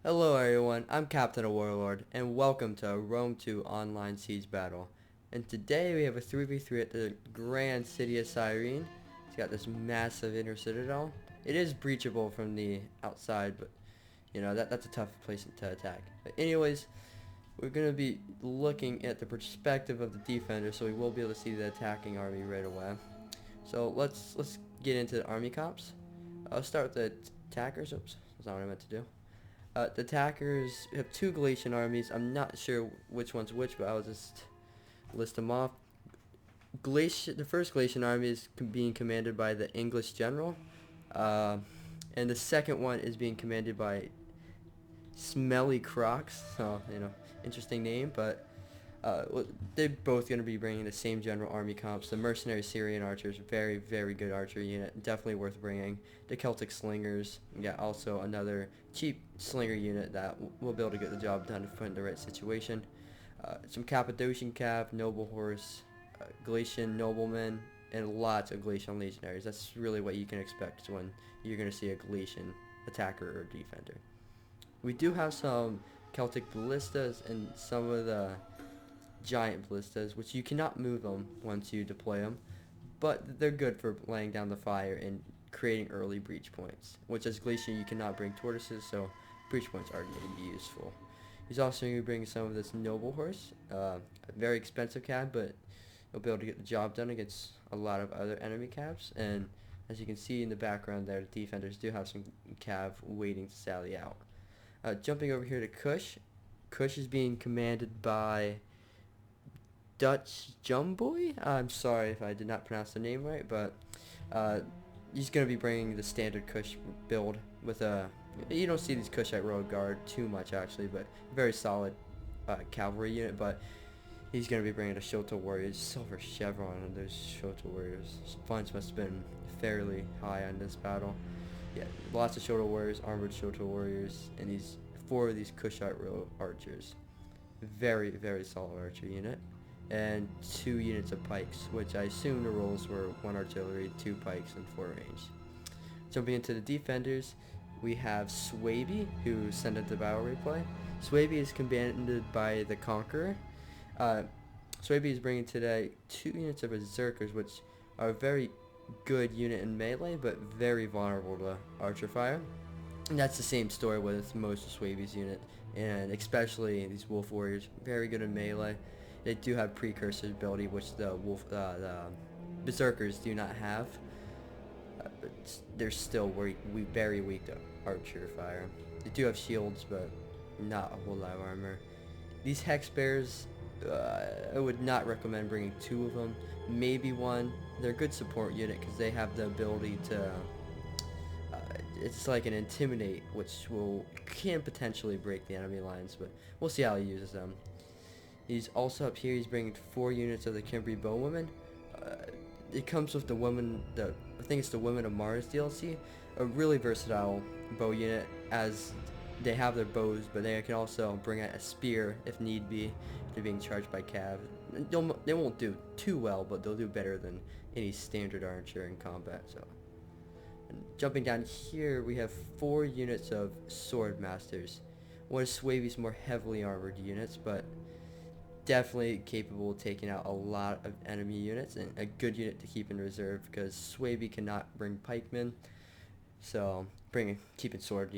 Hello everyone, I'm Captain of Warlord, and welcome to Rome 2 Online Siege Battle. And today we have a 3v3 at the grand city of Cyrene. It's got this massive inner citadel. It is breachable from the outside, but you know, that's a tough place to attack. But anyways, we're going to be looking at the perspective of the defender, so we will be able to see the attacking army right away. So let's get into the army comps. I'll start with the attackers. Oops, that's not what I meant to do. The attackers have two Galatian armies. I'm not sure which one's which, but I'll just list them off. The first Galatian army is being commanded by the English general, uh, and the second one is being commanded by Smelly Crocs. So interesting name, but they're both going to be bringing the same general army comps. The mercenary Syrian archers, very good archer unit, definitely worth bringing. The Celtic slingers, yeah, also another cheap slinger unit that will be able to get the job done if put in the right situation. Some Cappadocian Cav, noble horse, Galatian noblemen, and lots of Galatian legionaries. That's really what you can expect when you're going to see a Galatian attacker or defender. We do have some Celtic ballistas and some of the giant ballistas, which you cannot move them once you deploy them, but they're good for laying down the fire and creating early breach points, which as Glacier you cannot bring tortoises, so breach points are going to be useful. He's also going to bring some of this noble horse, a very expensive cab, but he'll be able to get the job done against a lot of other enemy cabs, and as you can see in the background there, the defenders do have some cav waiting to sally out. Jumping over here to Kush. Kush is being commanded by Dutch Jumboy. I'm sorry if I did not pronounce the name right, but he's going to be bringing the standard Kush build with a. You don't see these Kushite road guard too much actually, but very solid cavalry unit. But he's going to be bringing the Shoto warriors, silver chevron on those Shoto warriors. Funds must have been fairly high on this battle. Yeah, lots of Shoto warriors, armored Shoto warriors, and these four of these Kushite road archers. Very solid archer unit. And 2 units of pikes, which I assume the roles were 1 artillery, 2 pikes, and 4 range. Jumping into the defenders, we have Swaby, who sent it to battle replay. Swaby is commanded by the Conqueror. Swaby is bringing today 2 units of Berserkers, which are a very good unit in melee, but very vulnerable to archer fire. And that's the same story with most of Swaby's unit, and especially these Wolf Warriors, very good in melee. They do have precursor ability, which the Berserkers do not have. But they're still very weak to archer fire. They do have shields, but not a whole lot of armor. These Hex Bears, I would not recommend bringing 2 of them. Maybe 1. They're a good support unit because they have the ability to. It's like an intimidate, which can potentially break the enemy lines, but we'll see how he uses them. He's also up here. He's bringing 4 units of the Kimberly Bowwomen. It comes with the woman. I think it's the Women of Mars DLC. A really versatile bow unit, as they have their bows, but they can also bring out a spear if need be. If they're being charged by cav. They won't do too well, but they'll do better than any standard archer in combat. So, and jumping down here, we have 4 units of Sword Masters. One of Swaby's more heavily armored units, but definitely capable of taking out a lot of enemy units, and a good unit to keep in reserve because Swaby cannot bring pikemen, so keeping sword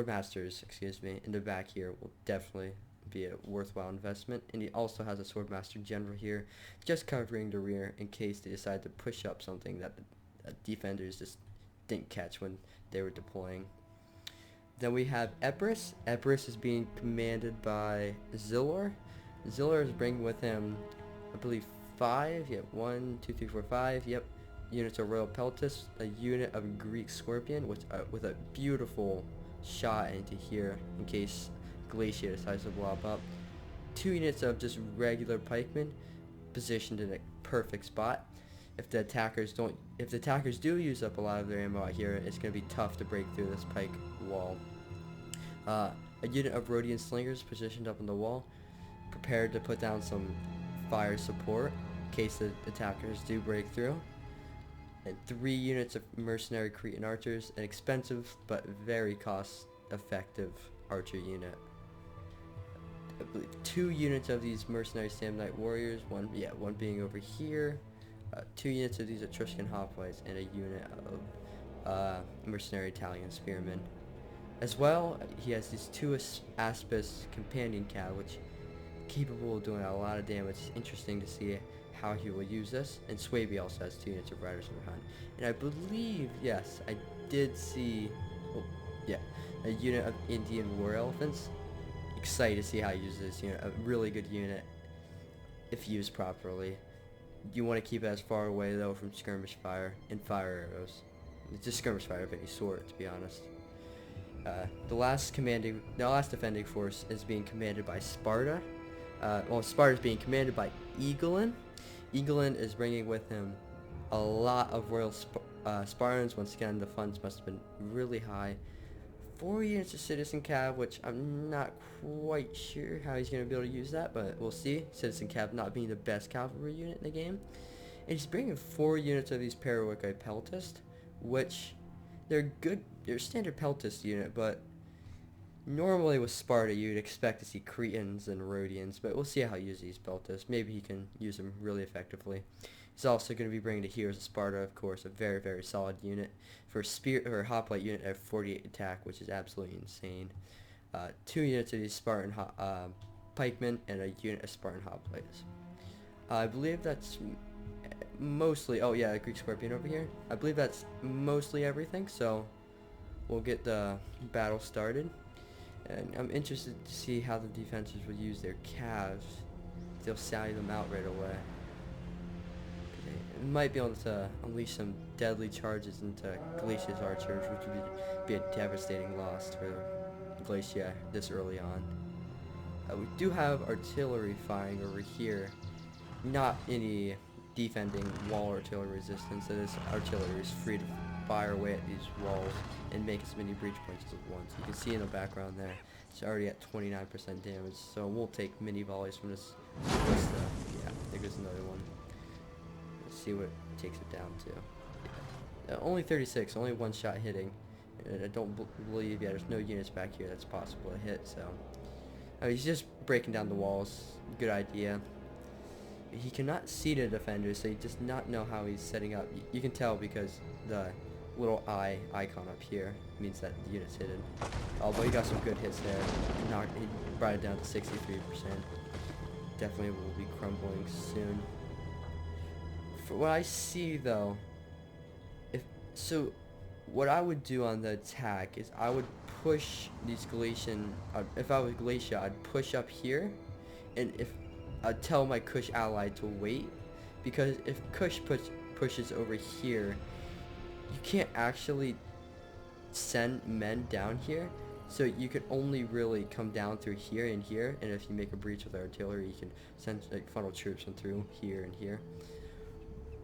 masters, in the back here will definitely be a worthwhile investment. And he also has a sword master general here, just covering the rear in case they decide to push up something that the defenders just didn't catch when they were deploying. Then we have Epirus. Epirus is being commanded by Zilor. Zilor is bringing with him, I believe, 5, 1, 2, 3, 4, 5, units of Royal Peltis, a unit of Greek Scorpion, which with a beautiful shot into here in case Glacier decides to blow up. 2 units of just regular pikemen, positioned in a perfect spot. If the attackers do use up a lot of their ammo out here, it's going to be tough to break through this pike wall. A unit of Rhodian Slingers positioned up on the wall, prepared to put down some fire support in case the attackers do break through. And 3 units of mercenary Cretan archers, an expensive but very cost effective archer unit. I believe 2 units of these mercenary Samnite warriors, one being over here, 2 units of these Etruscan hoplites, and a unit of mercenary Italian spearmen. As well, he has these 2 Aspis companion cav, which capable of doing a lot of damage. It's interesting to see how he will use this. And Swaby also has 2 units of riders in the hunt. And I believe, yes, I did see, a unit of Indian war elephants. Excited to see how he uses this unit. A really good unit if used properly. You want to keep it as far away though from skirmish fire and fire arrows. It's just skirmish fire of any sort, to be honest. The last defending force is being commanded by Sparta. Sparta is being commanded by Eagelin. Eagelin is bringing with him a lot of royal Spartans. Once again, the funds must have been really high. 4 units of citizen cav, which I'm not quite sure how he's going to be able to use that, but we'll see. Citizen cav not being the best cavalry unit in the game. And he's bringing 4 units of these Parawokai Peltist, which they're good. They're a standard Peltist unit, but normally with Sparta you'd expect to see Cretans and Rhodians, but we'll see how he uses these Peltists. Maybe he can use them really effectively. He's also going to be bringing the Heroes of Sparta, of course, a very, very solid unit. For a hoplite unit at 48 attack, which is absolutely insane. 2 units of these Spartan pikemen and a unit of Spartan hoplites. I believe that's mostly, Greek Scorpion over here. I believe that's mostly everything, so we'll get the battle started. And I'm interested to see how the defenses will use their calves. They'll sally them out right away. They might be able to unleash some deadly charges into Galatia's archers, which would be a devastating loss for Galatia this early on. We do have artillery firing over here. Not any defending wall artillery resistance, so this artillery is free to fire away at these walls and make as many breach points as it wants. You can see in the background there, it's already at 29% damage, so we'll take mini volleys from this. There goes another one. Let's see what it takes it down to. Only 36, only 1 shot hitting. And I don't believe, there's no units back here that's possible to hit, so. He's just breaking down the walls. Good idea. He cannot see the defender, so he does not know how he's setting up. You can tell because the little eye icon up here means that the unit's hidden. Although he got some good hits there. He brought it down to 63%. Definitely will be crumbling soon. For what I see though, what I would do on the attack is I would push these Galatian, if I was Galatia, I'd push up here, and I'd tell my Kush ally to wait, because if Kush pushes over here, you can't actually send men down here, so you could only really come down through here and here, and if you make a breach with artillery, you can send funnel troops in through here and here.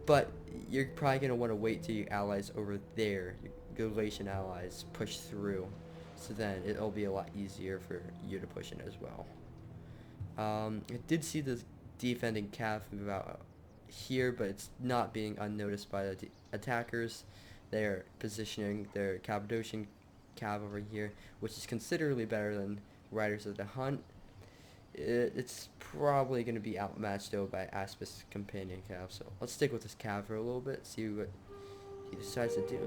But you're probably going to want to wait till your allies over there, your Galatian allies, push through, so then it'll be a lot easier for you to push in as well. I did see the defending cav move out here, but it's not being unnoticed by the attackers. They're positioning their Cappadocian cav over here, which is considerably better than Riders of the Hunt. It's probably going to be outmatched though by Aspis companion cav, so let's stick with this cav for a little bit, see what he decides to do.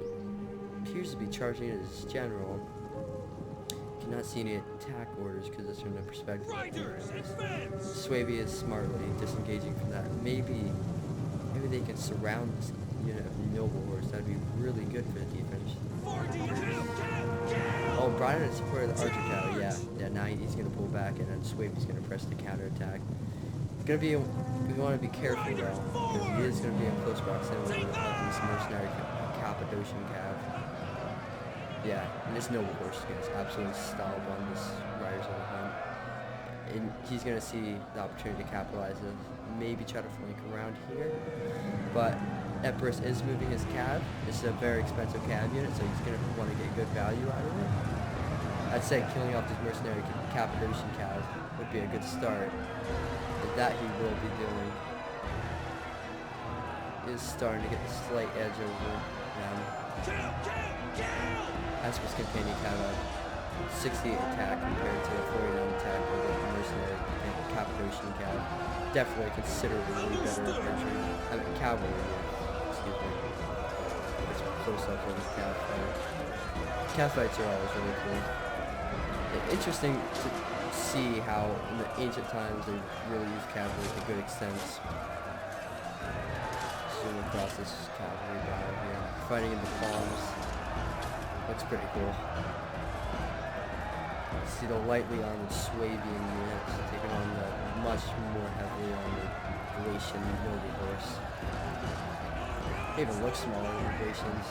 Appears to be charging it as general. Cannot see any attack orders because it's from the perspective of Swaby is smartly disengaging from that. Maybe they can surround this unit of noble horse. That'd be really good for the defense. Oh, brought in in support of the archer cav. Yeah. Now he's gonna pull back, and then Swaby's gonna press the counter attack. It's gonna be. We want to be careful though, because he is gonna be in close proximity with this mercenary Cappadocian cav. Yeah, and this noble horse is going to absolutely stomp on this Riders of the Hunt. And he's going to see the opportunity to capitalize it. Maybe try to flank around here. But Epirus is moving his cav. This is a very expensive cav unit, so he's going to want to get good value out of it. I'd say killing off this mercenary Cappadocian cav would be a good start. But that he will be doing. He is starting to get the slight edge over them. Aspis companion cav 68 attack compared to 49 attack with a mercenary and Cappadocian cav. Definitely considerably better archery. I mean, cavalry, yeah. Excuse me. It's close up on this cav fight. Cav fights are always really cool. Interesting to see how in the ancient times they really used cavalry to good extent. Zoom across this cavalry battle here. Fighting in the palms. Looks pretty cool. See the lightly armored Swabian units taking on the much more heavily armored Galatian noble horse. They even look smaller than Galatians.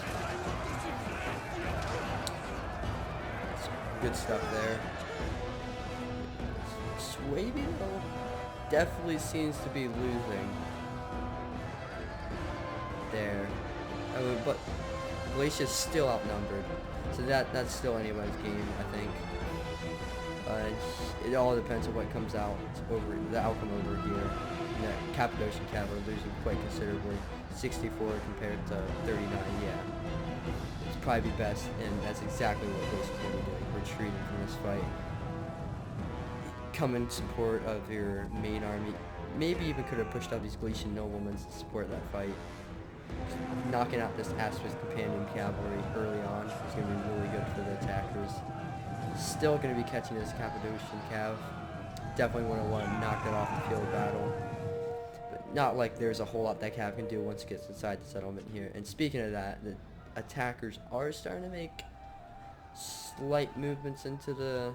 That's good stuff there. Swabian though definitely seems to be losing there. I mean, but Galatia's still outnumbered, so that's still anybody's game, I think. It all depends on what comes out over the outcome over here. The Cappadocian cav are losing quite considerably, 64 compared to 39. Yeah, it's probably best, and that's exactly what Galatia's going to be doing, retreating from this fight. Come in support of your main army. Maybe even could have pushed out these Galatian noblemen to support that fight. Knocking out this Aspis companion cavalry early on is going to be really good for the attackers. Still going to be catching this Cappadocian cav. Definitely want to knock that off the field of battle. But not like there's a whole lot that cav can do once it gets inside the settlement here. And speaking of that, the attackers are starting to make slight movements into the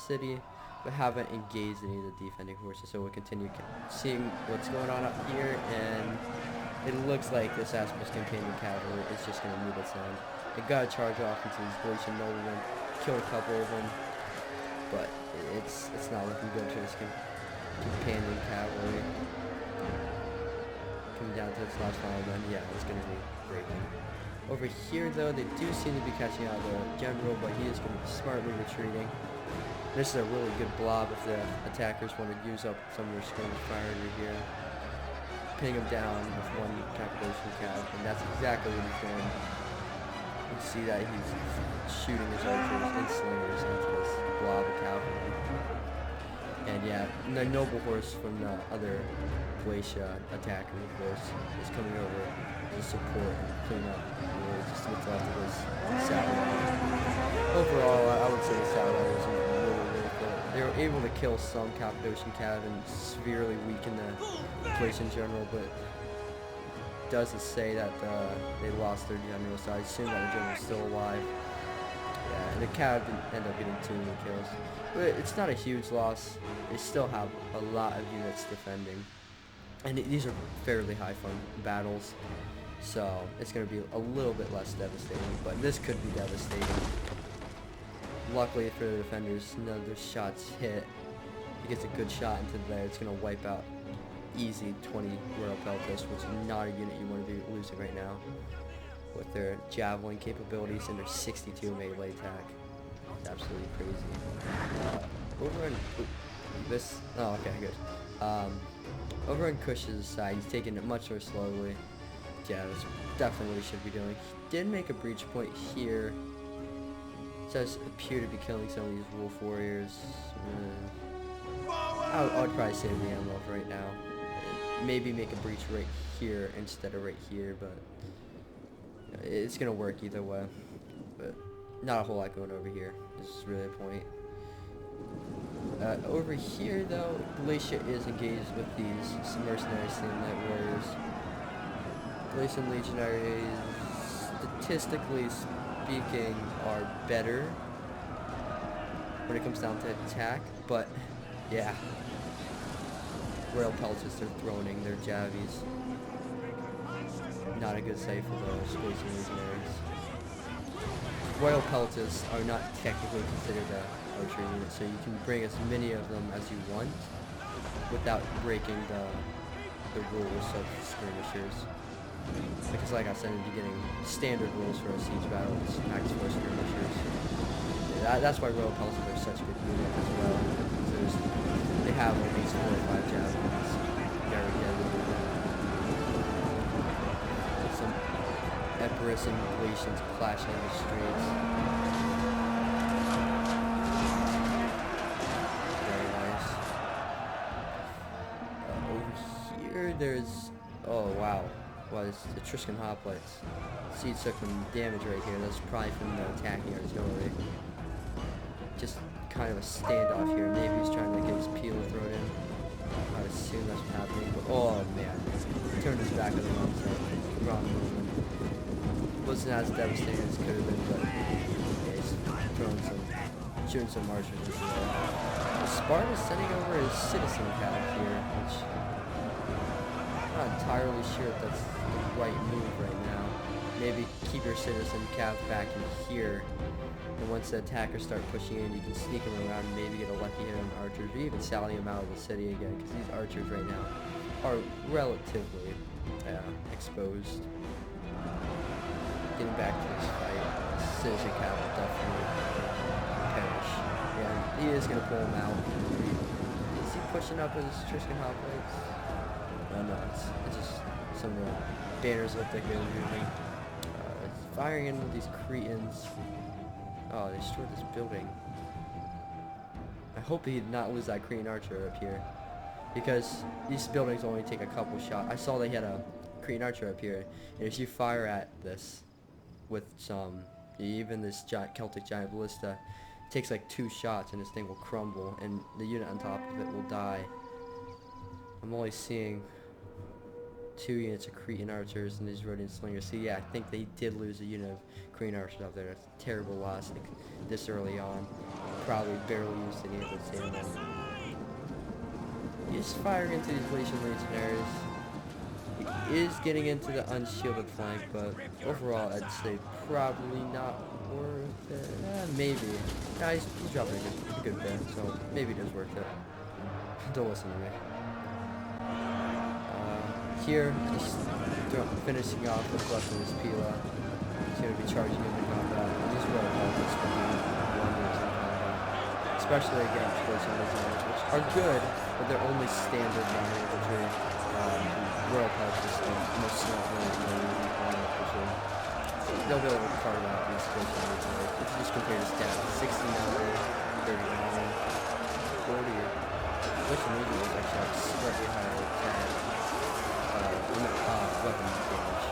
city, but haven't engaged any of the defending forces. So we'll continue seeing what's going on up here, and it looks like this Aspis companion cavalry is just going to move its end. They got to charge off into these Galatian noblemen, kill a couple of them, but it's not looking good for this companion cavalry. Coming down to its last final run, yeah, it's going to be breaking. Over here, though, they do seem to be catching out the general, but he is going to be smartly retreating. This is a really good blob if the attackers want to use up some of their skirmish fire over here. Pin him down with one Cappadocian cav, and that's exactly what he's doing. You see that he's shooting his archers and slingers into this blob of cavalry. And yeah, the noble horse from the other Galatia attacker, of course, is coming over to support and clean up really just what's left of this satellite. Overall, I would say the satellite was really good. They were able to kill some Cappadocian cav and severely weaken the Galatian general, but doesn't say that they lost their general, so I assume that the general's still alive. Yeah, and the cav didn't end up getting too many kills. But it's not a huge loss. They still have a lot of units defending. And these are fairly high fun battles, so it's going to be a little bit less devastating, but this could be devastating. Luckily for the defenders, none of their shots hit. He gets a good shot into there, it's going to wipe out easy 20 Royal Peltas, which is not a unit you want to be losing right now, with their javelin capabilities and their 62 melee attack. It's absolutely crazy. Over on this, oh okay, good. Over on Kush's side, he's taking it much more slowly. Yeah, that's definitely what he should be doing. He did make a breach point here. It does appear to be killing some of these wolf warriors. I would probably save the ammo for right now. Maybe make a breach right here instead of right here, but it's gonna work either way. But not a whole lot going over here. This is really a point. Over here, though, Galatia is engaged with these mercenary Samnite warriors. Galatian legionaries, statistically speaking, are better when it comes down to attack, but yeah. Royal Peltas, they're throning their javies. Not a good sight for those Galatian legionaries. Royal Peltas are not technically considered a archery unit, so you can bring as many of them as you want without breaking the rules of skirmishers. Because like I said in the beginning, standard rules for a siege battle is max 4 skirmishers. That's why Royal Peltas are such a good unit as well. They have at least 4 or 5 javelins. Very deadly. Some Epirus and Galatians clashing in the streets. there's... Oh, wow. Well, it's Etruscan hoplites. See, took some damage right here. That's probably from the attacking artillery. Just kind of a standoff here. Maybe he's trying to get his peel thrown in. I assume that's what's happening. But, oh, man. Turned his back on the wrong side. Wrong movement. Wasn't as devastating as it could have been, but yeah, he's shooting some marchers as well. Sparta's sending over his citizen cav here, which I'm not entirely sure if that's the right move right now. Maybe keep your citizen cav back in here, and once the attackers start pushing in, you can sneak them around and maybe get a lucky hit on archers, or even sally them out of the city again, because these archers right now are relatively exposed. Getting back to this fight, citizen cav will definitely perish. Yeah, he is going to pull him out. Is he pushing up his Etruscan hoplites? No, it's just some of the banners look like they're moving. It's firing in with these Cretans. Oh, they destroyed this building. I hope he did not lose that Cretan archer up here, because these buildings only take a couple shots. I saw they had a Cretan archer up here, and if you fire at this with some, even this Celtic giant ballista, it takes like 2 shots and this thing will crumble and the unit on top of it will die. I'm only seeing 2 units of Cretan archers and these Rhodian slingers. So yeah, I think they did lose a unit of Cretan archers up there. That's a terrible loss, like, this early on. Probably barely used any of its ammo. He's firing into these Galatian legionaries. He is getting into the unshielded flank, but overall I'd say probably not worth it. Maybe. Nah, he's dropping a good bit, so maybe it is worth it. Don't listen to me. Here, just finishing off what's left of his Pila. He's going to be charging him in combat. These royal helmets will do wonders in combat, especially against Galatian legionaries, which are good, but they're only standard non-infantry. Royal pelts is the most smart way to infantry. So they'll be able to carve out these Galatian legionaries. If you just compare his stats, 69, 39, 40. Galatian legionaries actually have slightly higher attack. Weapon damage.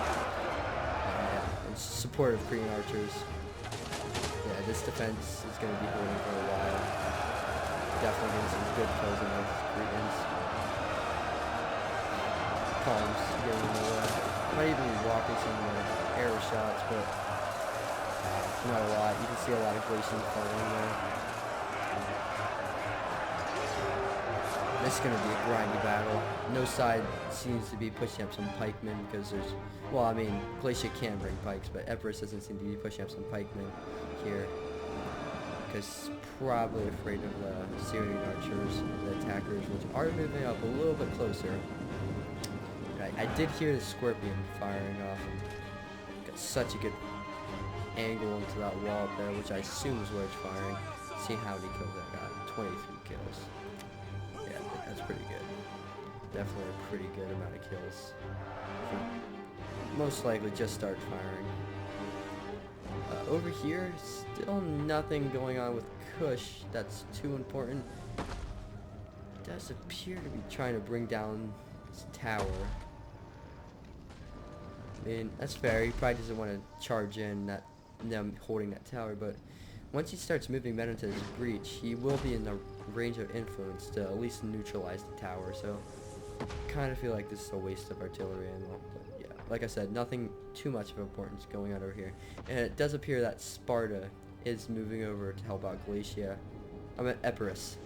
And supportive Cretan archers. Yeah, this defense is going to be holding for a while. Definitely getting some good kills in those Cretans. Palms getting in the way. Might even be walking some arrow shots, but not a lot. You can see a lot of Galatians falling there. This is going to be a grindy battle. No side seems to be pushing up some pikemen because there's... Well, I mean, Glacia can bring pikes, but Epirus doesn't seem to be pushing up some pikemen here. Because probably afraid of the Cyrene archers, the attackers, which are moving up a little bit closer. I did hear the Scorpion firing off. Got such a good angle into that wall up there, which I assume is where it's firing. See how many kills I got. 23 kills. Yeah, that's pretty good. Definitely a pretty good amount of kills. Most likely just start firing. Over here, still nothing going on with Kush that's too important. Does appear to be trying to bring down this tower. I mean, that's fair. He probably doesn't want to charge in them holding that tower, but once he starts moving men into this breach, he will be in the range of influence to at least neutralize the tower, so kind of feel like this is a waste of artillery ammo. But yeah, like I said, nothing too much of importance going on over here. And it does appear that Sparta is moving over to help out Glacia. I mean Epirus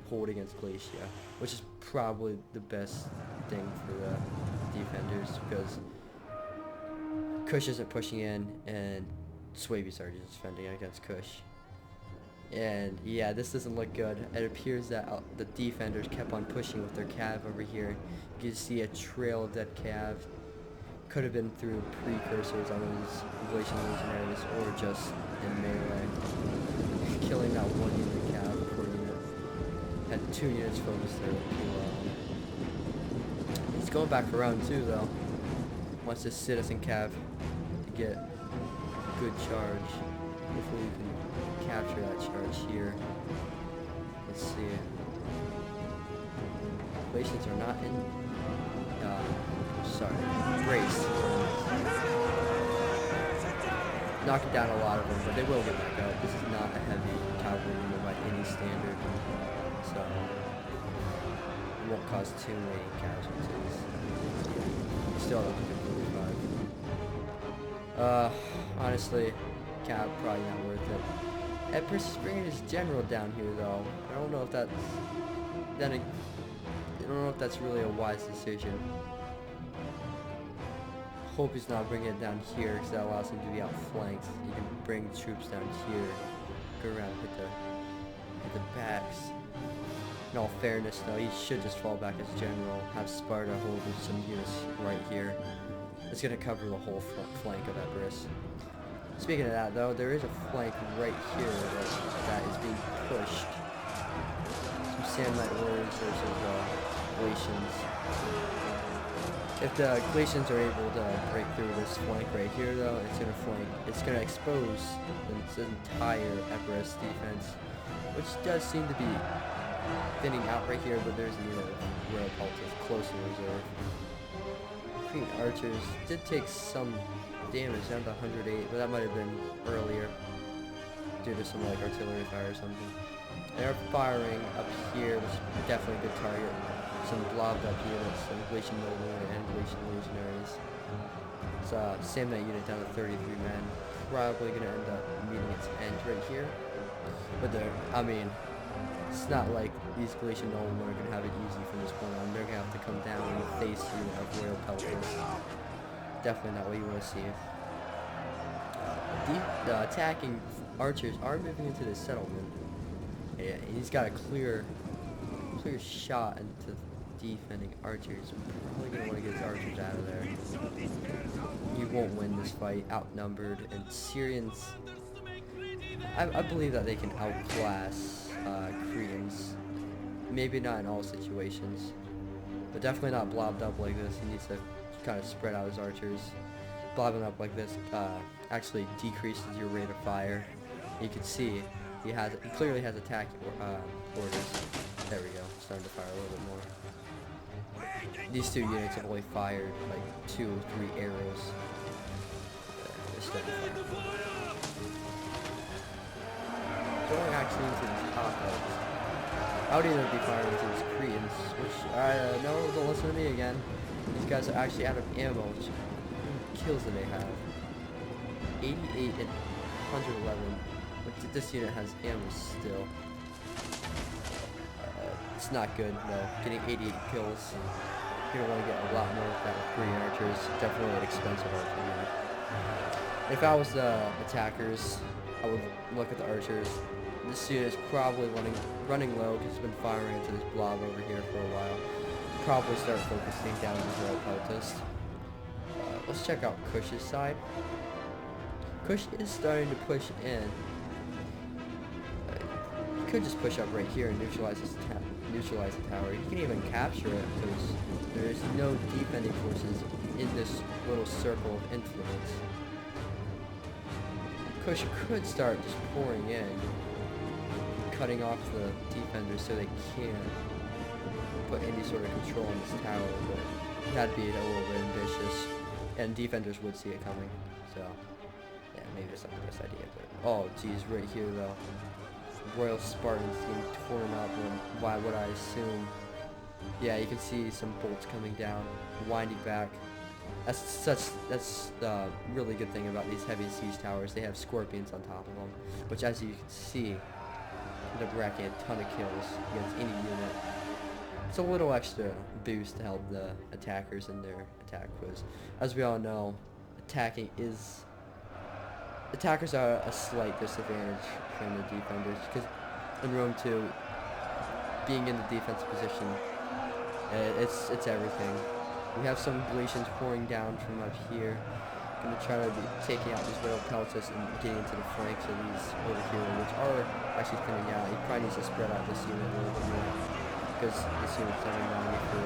hold against Glacia, which is probably the best thing for the defenders, because Kush isn't pushing in and Suebies are just defending against Kush. And yeah, this doesn't look good. It appears that the defenders kept on pushing with their cav over here. You can see a trail of dead cav. Could have been through precursors on those Galatian legionaries or just in melee. Killing that one unit cav, poor unit. Had 2 units focused there pretty well. He's going back for round 2 though. Wants this citizen cav to get a good charge. Hopefully we can capture that charge here. Let's see. Galatians are not in sorry, brace. Knocking down a lot of them, but they will get back up. This is not a heavy cavalry unit by any standard, so it won't cause too many casualties. Still at 145. Honestly, cap probably not worth it. Empress is bringing his general down here, though. I don't know if that's really a wise decision. Hope he's not bringing it down here, because that allows him to be outflanked. You can bring troops down here, go around, hit the backs. In all fairness, though, he should just fall back as general. Have Sparta hold some units right here. It's going to cover the whole front flank of Epirus. Speaking of that, though, there is a flank right here that is being pushed. Some Samnite warriors versus Galatians. If the Galatians are able to break through this flank right here, though, it's going to expose this entire Epirus defense, which does seem to be thinning out right here, but there's a unit of Royal Cultists close in reserve. Queen Archers did take some damage down to 108, but that might have been earlier due to some like artillery fire or something. They're firing up here, which is definitely a good target. Some blobbed up units, some Galatian Noblemen and Galatian Legionaries. It's a Samnite unit down to 33 men. Probably going to end up meeting its end right here. But it's not like these Galatian Noblemen are going to have it easy from this point on. They're going to have to come down and face a unit of Royal Pelters. Definitely not what you want to see. The attacking archers are moving into the settlement. Yeah, he's got a clear shot into defending archers. Probably going to want to get his archers out of there. He won't win this fight, outnumbered, and Syrians, I believe that they can outclass Cretans. Maybe not in all situations, but definitely not blobbed up like this. He needs to kind of spread out his archers. Blobbing up like this actually decreases your rate of fire. You can see he clearly has attack orders. There we go, starting to fire a little bit more. These two units have only fired like 2 or 3 arrows. They're starting to fire. Going actually into these hotheads. I would either be firing into these Cretans, which, no, don't listen to me again. These guys are actually out of ammo, which kills that they have. 88 and 111, but this unit has ammo still. It's not good, no. Getting 88 kills. You're going to want to get a lot more with that with 3 archers. Definitely an expensive archer unit. If I was the attackers, I would look at the archers. This unit is probably running low because it's been firing into this blob over here for a while. Probably start focusing down these Royal Peltists. Let's check out Kush's side. Kush is starting to push in. He could just push up right here and neutralize the tower. He can even capture it because there's no defending forces in this little circle of influence. Kush could start just pouring in, cutting off the defenders so they can't put any sort of control on this tower, but that'd be a little bit ambitious, and defenders would see it coming, so yeah, maybe it's not the best idea, but oh geez, right here though, Royal Spartans getting torn up, and why would I assume? Yeah, you can see some bolts coming down, winding back. That's the really good thing about these heavy siege towers. They have scorpions on top of them, which, as you can see, end up racking a ton of kills against any unit. It's a little extra boost to help the attackers in their attack quiz. As we all know, attackers are a slight disadvantage from the defenders, because in Rome 2, being in the defensive position, it's everything. We have some Galatians pouring down from up here. Going to try to be taking out these Royal Peltists and getting into the flanks of these over here, which are actually thinning out. He probably needs to spread out this unit a little bit more, because this unit's only 94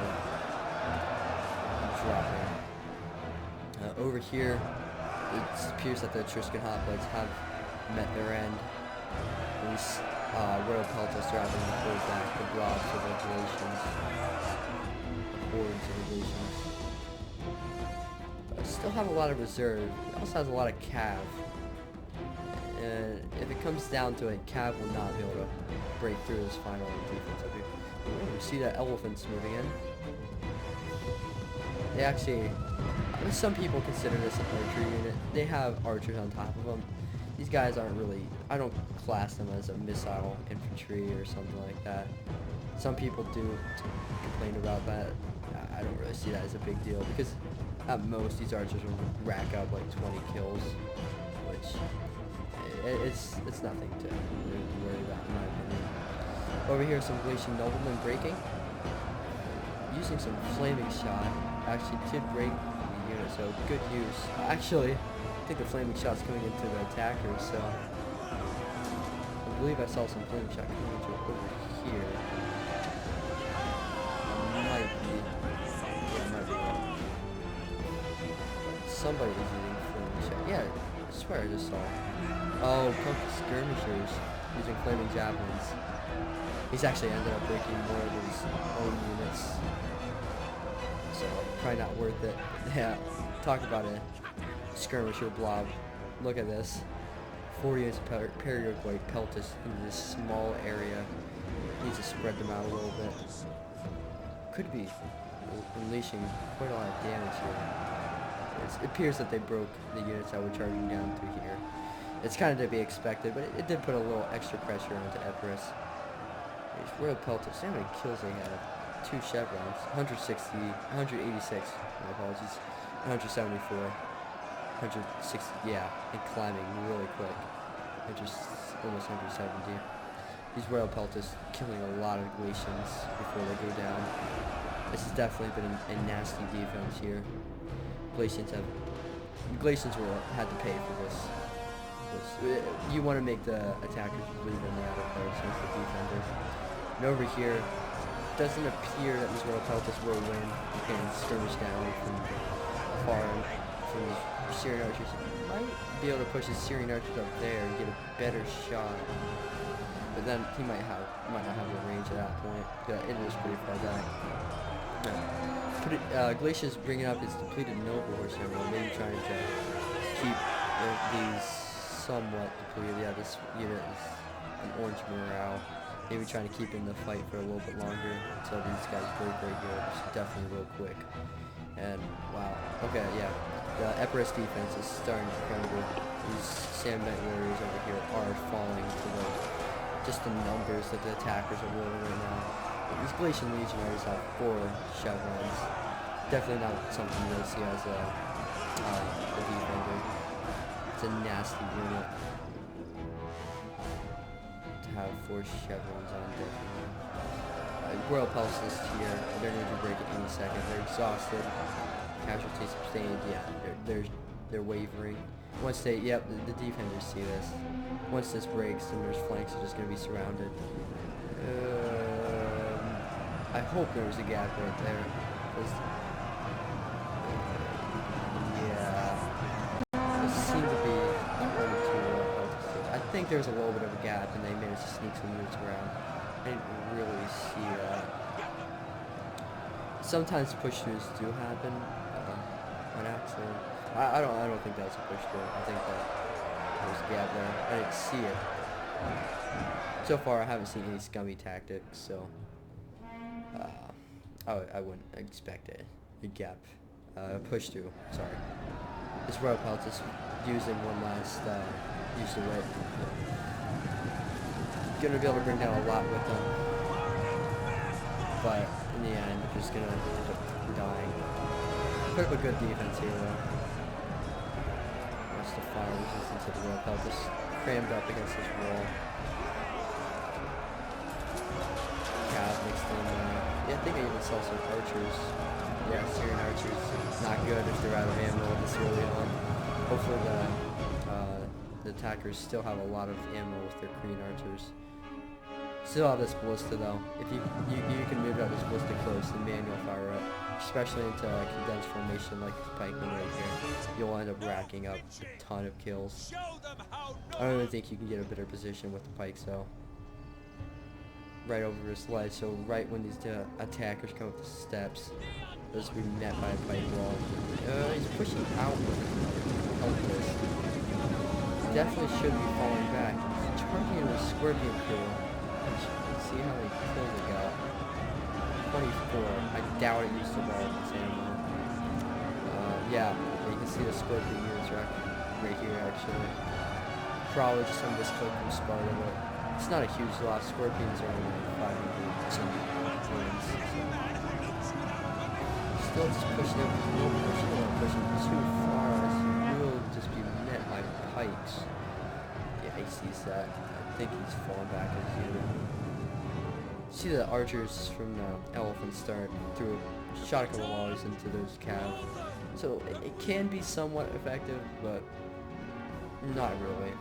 dropping. Over here, it appears that the Etruscan hoplites have met their end. At least Royal Peltas are having to hold back the blobs of the Galatians, the hordes of the Galatians. But still have a lot of reserve. It also has a lot of cav. And if it comes down to it, cav will not be able to break through this final defense up here. You see that elephant's moving in. They actually, some people consider this an archer unit. They have archers on top of them. These guys aren't really, I don't class them as a missile infantry or something like that. Some people do complain about that. I don't really see that as a big deal because at most these archers will rack up like 20 kills, which it's nothing to worry about in my opinion. Over here, some Galatian noblemen breaking, using some flaming shot. Actually did break the unit, so good use. Actually, I think the flaming shot's coming into the attackers, so I believe I saw some flaming shot coming into it over here. It might be. Yeah, it might be wrong. But somebody is using flaming shot. Yeah, I swear I just saw. Oh, couple skirmishers using flaming javelins. He's actually ended up breaking more of his own units. So probably not worth it. Yeah, talk about a skirmisher blob. Look at this. 4 units of Periodic Peltas in this small area. Needs to spread them out a little bit. Could be unleashing quite a lot of damage here. It appears that they broke the units that were charging down through here. It's kind of to be expected, but it did put a little extra pressure onto Epirus. These Royal Peltas, how many kills they have? 2 chevrons, 186, my apologies, 174, 160, yeah, and climbing really quick, almost 170. These Royal Peltas killing a lot of Galatians before they go down. This has definitely been a nasty defense here. Galatians will had to pay for this. You want to make the attackers believe in the other players against the defenders. And over here, doesn't appear that these Royal Peltas will win. You can skirmish down from afar from the Cyrene archers. You might be able to push the Cyrene archers up there and get a better shot. But then he might not have the range at that point. It is pretty far back. Glacia's bringing up his depleted noble horse general, maybe trying to keep these somewhat depleted. Yeah, this unit is an orange morale. Maybe trying to keep in the fight for a little bit longer until these guys break right here. It's definitely real quick. And wow. Okay, yeah. The Epirus defense is starting to crumble. These Samnite warriors over here are falling to just the numbers that the attackers are rolling right now. But these Galatian legionaries have 4 chevrons. Definitely not something you'll see as a defender. It's a nasty unit. Have 4 chevrons on definitely. Royal Peltas here. They're going to break it any second. They're exhausted. Casualties sustained. Yeah, they're wavering. Once they, yep, the defenders see this. Once this breaks, then their flanks are just going to be surrounded. I hope there was a gap right there. Yeah, it seemed to be 22. I think there's a little bit of a gap, and they managed to sneak some units around. I didn't really see that. Sometimes push-throughs do happen on accident. I don't think that's a push-through. I think that there's a gap there. I didn't see it. So far, I haven't seen any scummy tactics, so I wouldn't expect a gap. Push-through. Sorry. This Royal Peltas using one last use of it. Gonna be able to bring down a lot with them, but in the end, they're just gonna end up dying. Put up a good defense here, though. Watch the fire resistance of the Royal Peltas crammed up against this wall. Cav mixed in. Yeah, I think I even saw some archers. Yeah, Syrian archers. Not good if they're out of ammo this early on. Hopefully the attackers still have a lot of ammo with their Korean archers. Still have this ballista though. If you can move out this ballista close and manual fire up, especially into a condensed formation like this pikeman right here, you'll end up racking up a ton of kills. I don't even think you can get a better position with the pikes though. right over his ledge, so right when these attackers come up the steps, those will be met by a pike wall. He's pushing out with this. Definitely should be falling back. He's charging into a scorpion crew. Let's see how many kills he got. 24. I doubt it used to all of this ammo. Yeah, you can see the scorpion units right here actually. Probably just some misclick from Sparta, but it's not a huge loss. Scorpions are only 500 some points. Still just pushing up, pushing too far. He will just be met by pikes. Yeah, he sees that. I think he's falling back as you. See the archers from the elephant start threw a shot a couple volleys into those calves. So it can be somewhat effective, but not really,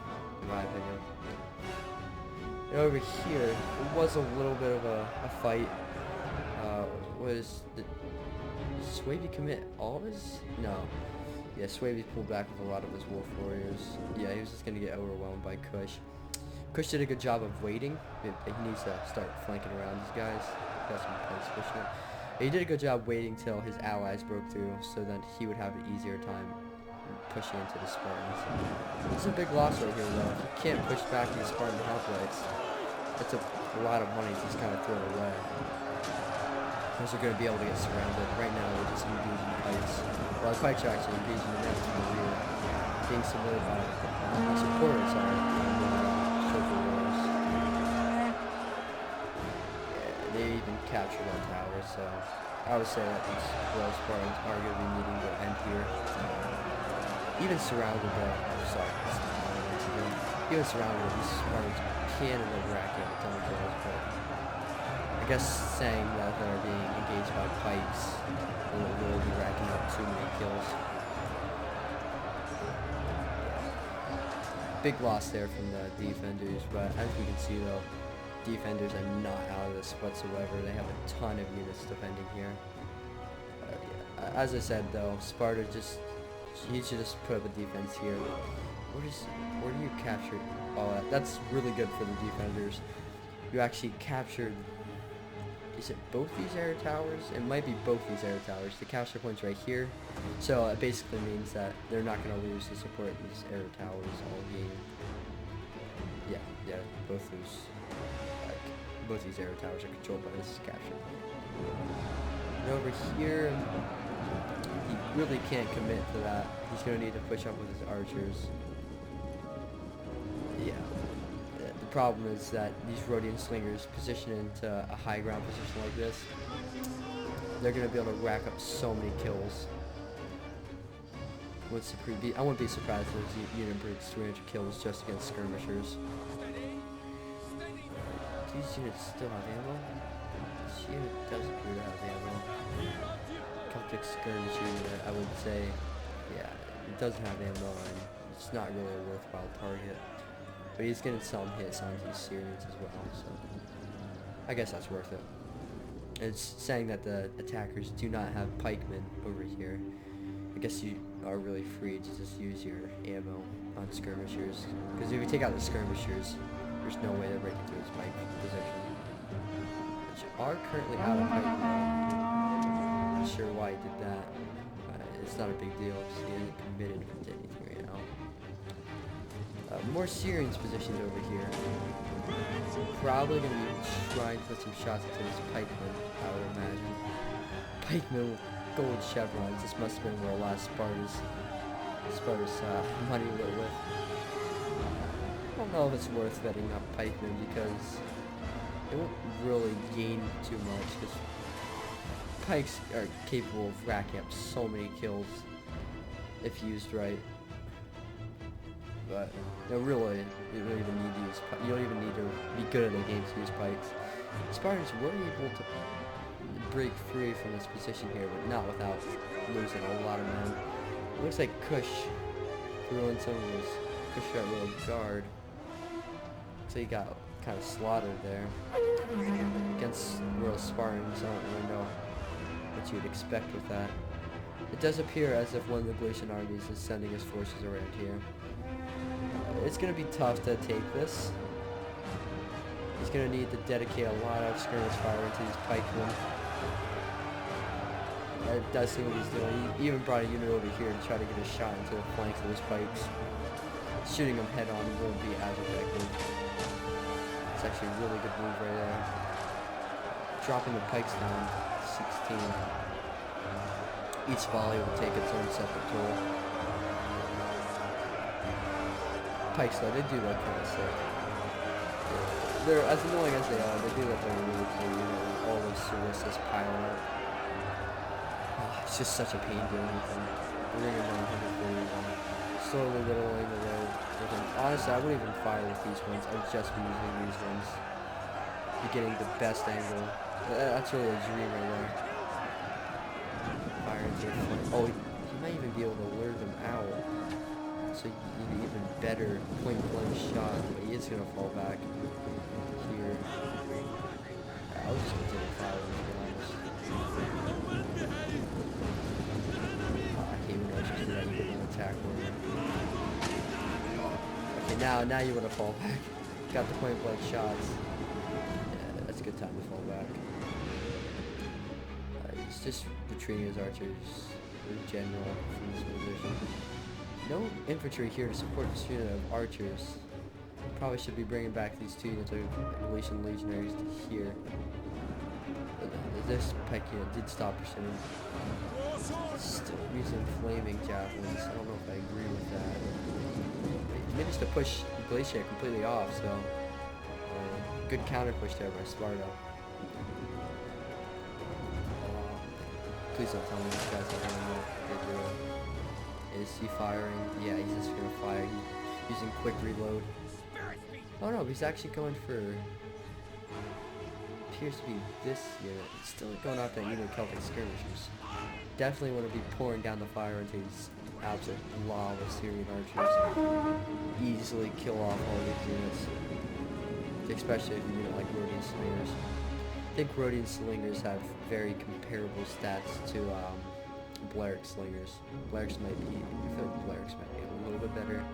in my opinion. And over here, it was a little bit of a fight. Did Swaby commit all of his? No. Yeah, Swaby pulled back with a lot of his wolf warriors. Yeah, he was just gonna get overwhelmed by Kush. Kush did a good job of waiting. He needs to start flanking around these guys. Got some points pushing it. He did a good job waiting till his allies broke through, so then he would have an easier time pushing into the Spartans. This is a big loss right here, though. If you can't push back these Spartan hoplites, that's a lot of money to just kind of throw away. Because they're going to be able to get surrounded. Right now, they're just engaging pikes. Well, the pikes are actually engaging the nets from the rear, being supported by supporters on Trophy Wars. Yeah, they even captured that tower, so I would say that these Royal Spartans are going to be needing to end here. Even surrounded even surrounded, these Spartans can end up racking a ton of kills, but I guess saying that they're being engaged by pikes will really be racking up too many kills. Big loss there from the defenders, but as we can see though, defenders are not out of this whatsoever. They have a ton of units defending here. Yeah. As I said though, Sparta he should just put up a defense here. Where do you capture all that? That's really good for the defenders. You actually captured, is it both these air towers? It might be both these air towers. The capture point's right here. So it basically means that they're not going to lose to support these air towers all game. Yeah, both these air towers are controlled by this capture point. And over here, he really can't commit to that. He's going to need to push up with his archers. Yeah. The problem is that these Rhodian slingers positioned into a high ground position like this, they're going to be able to rack up so many kills. I wouldn't be surprised if this unit breaks 300 kills just against skirmishers. These units still have ammo? This unit does appear to have ammo. Celtic skirmish unit, I would say, yeah, it doesn't have ammo and it's not really a worthwhile target. But he's getting some hits on these Syrians as well, so I guess that's worth it. It's saying that the attackers do not have pikemen over here. I guess you are really free to just use your ammo on skirmishers. Because if you take out the skirmishers, there's no way they're breaking through his pike position. Which are currently out of pike now. Not sure why he did that. It's not a big deal because he isn't committed to anything right now. More Syrians positioned over here. Probably going to be trying to put some shots into this pikeman, I would imagine. Pikeman with gold chevrons. This must have been where a lot of Sparta's money went with. I don't know if it's worth betting up pikemen because it won't really gain too much because pikes are capable of racking up so many kills if used right. But really, you don't even need to use. You don't even need to be good at the game to use pikes. Spartans were able to break free from this position here, but not without losing a lot of men. It looks like Kush threw in some of his Kush got a little guard, so he got kind of slaughtered there against Royal Spartans. I don't really know what you'd expect with that. It does appear as if one of the Galatian armies is sending his forces around here. It's going to be tough to take this. He's going to need to dedicate a lot of skirmish fire into these pikemen. That does seem what he's doing. He even brought a unit over here to try to get a shot into the flanks of his pikes. Shooting them head on won't be as effective. It's actually a really good move right there. Dropping the pikes down, 16. Each volley will take its own separate toll. Pikes though, they do look kind of sick. They're as annoying as they are, they do look like really cool, you know, all those sources piling up. Oh, it's just such a pain doing anything. Bringing down 141. Slowly whittling away with them. Honestly, I wouldn't even fire with these ones. I would just be using these ones. You're getting the best angle. That's really a dream right there. Fire into the front. Oh, he might even be able to lure them out. So you need an even better point blank shot. But he is going to fall back here. I was just going to take a fire, to be honest. I hate when archers do that. You get an attack warrior. Okay, now you want to fall back. Got the point blank shots. Yeah, that's a good time to fall back. He's just retreating his archers in general from this position. No infantry here to support this unit of archers. Probably should be bringing back these two units of Galatian legionaries to here. This pike unit did stop pursuing. Still using flaming javelins. I don't know if I agree with that. He managed to push Glacier completely off, so good counter push there by Sparta. Please don't tell me these guys are going to know what they're doing. Is he firing? Yeah, he's just going to fire. He's using quick reload. Oh no, he's actually going for... appears to be this unit. It's still going after that unit of Celtic skirmishers. Definitely want to be pouring down the fire into these absolute lava Syrian archers. Easily kill off all these units. Especially if you like Rhodian slingers. I think Rhodian slingers have very comparable stats to Blerick slingers. Blerick's might be, I feel like Blerick's might be a little bit better.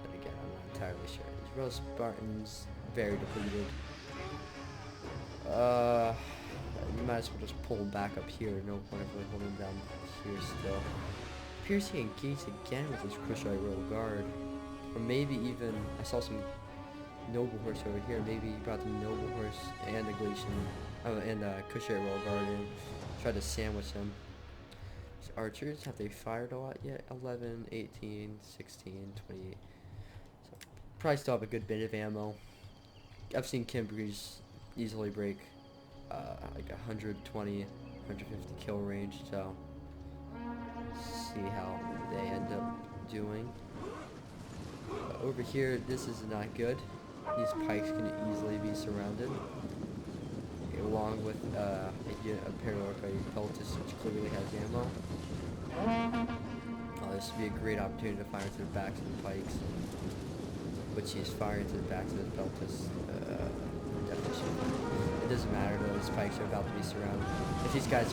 But again, I'm not entirely sure. These real Spartans, very depleted. You might as well just pull them back up here. No point of really holding them down here still. Appears he engaged again with his Crushite Royal Guard. Or maybe even, I saw some noble horse over here. Maybe he brought the noble horse and the Galatian, and Cushite Royal Guard in. Tried to sandwich them. These archers, have they fired a lot yet? 11, 18, 16, 28. So, probably still have a good bit of ammo. I've seen Kimberley's easily break like 120, 150 kill range, so see how they end up doing. Over here, this is not good. These pikes can easily be surrounded, along with a parallel Peltis, which clearly has ammo. This would be a great opportunity to fire into the backs of the pikes, which he's firing to the backs of his Peltis. Definitely should. It doesn't matter though, these pikes are about to be surrounded. If these guys,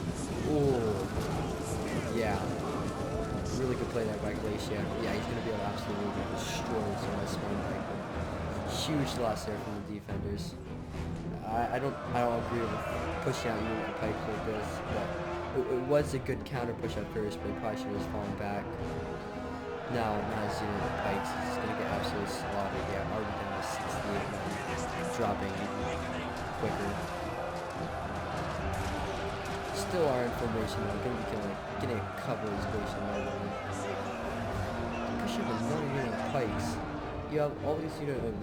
yeah, really good play there by Glacier. Yeah, he's gonna be able to absolutely destroy some of this one pike. Huge loss there from the defenders. I don't agree with pushing out unit pikes like this, but it was a good counter push at first, but he probably should have just fallen back. Now his unit of pikes is gonna get absolutely slaughtered. Yeah, already down to 68 now, dropping quicker. Still are in formation though, gonna be getting a couple of these Galatian noblemen. Pushing with one unit of pikes. You have all these units of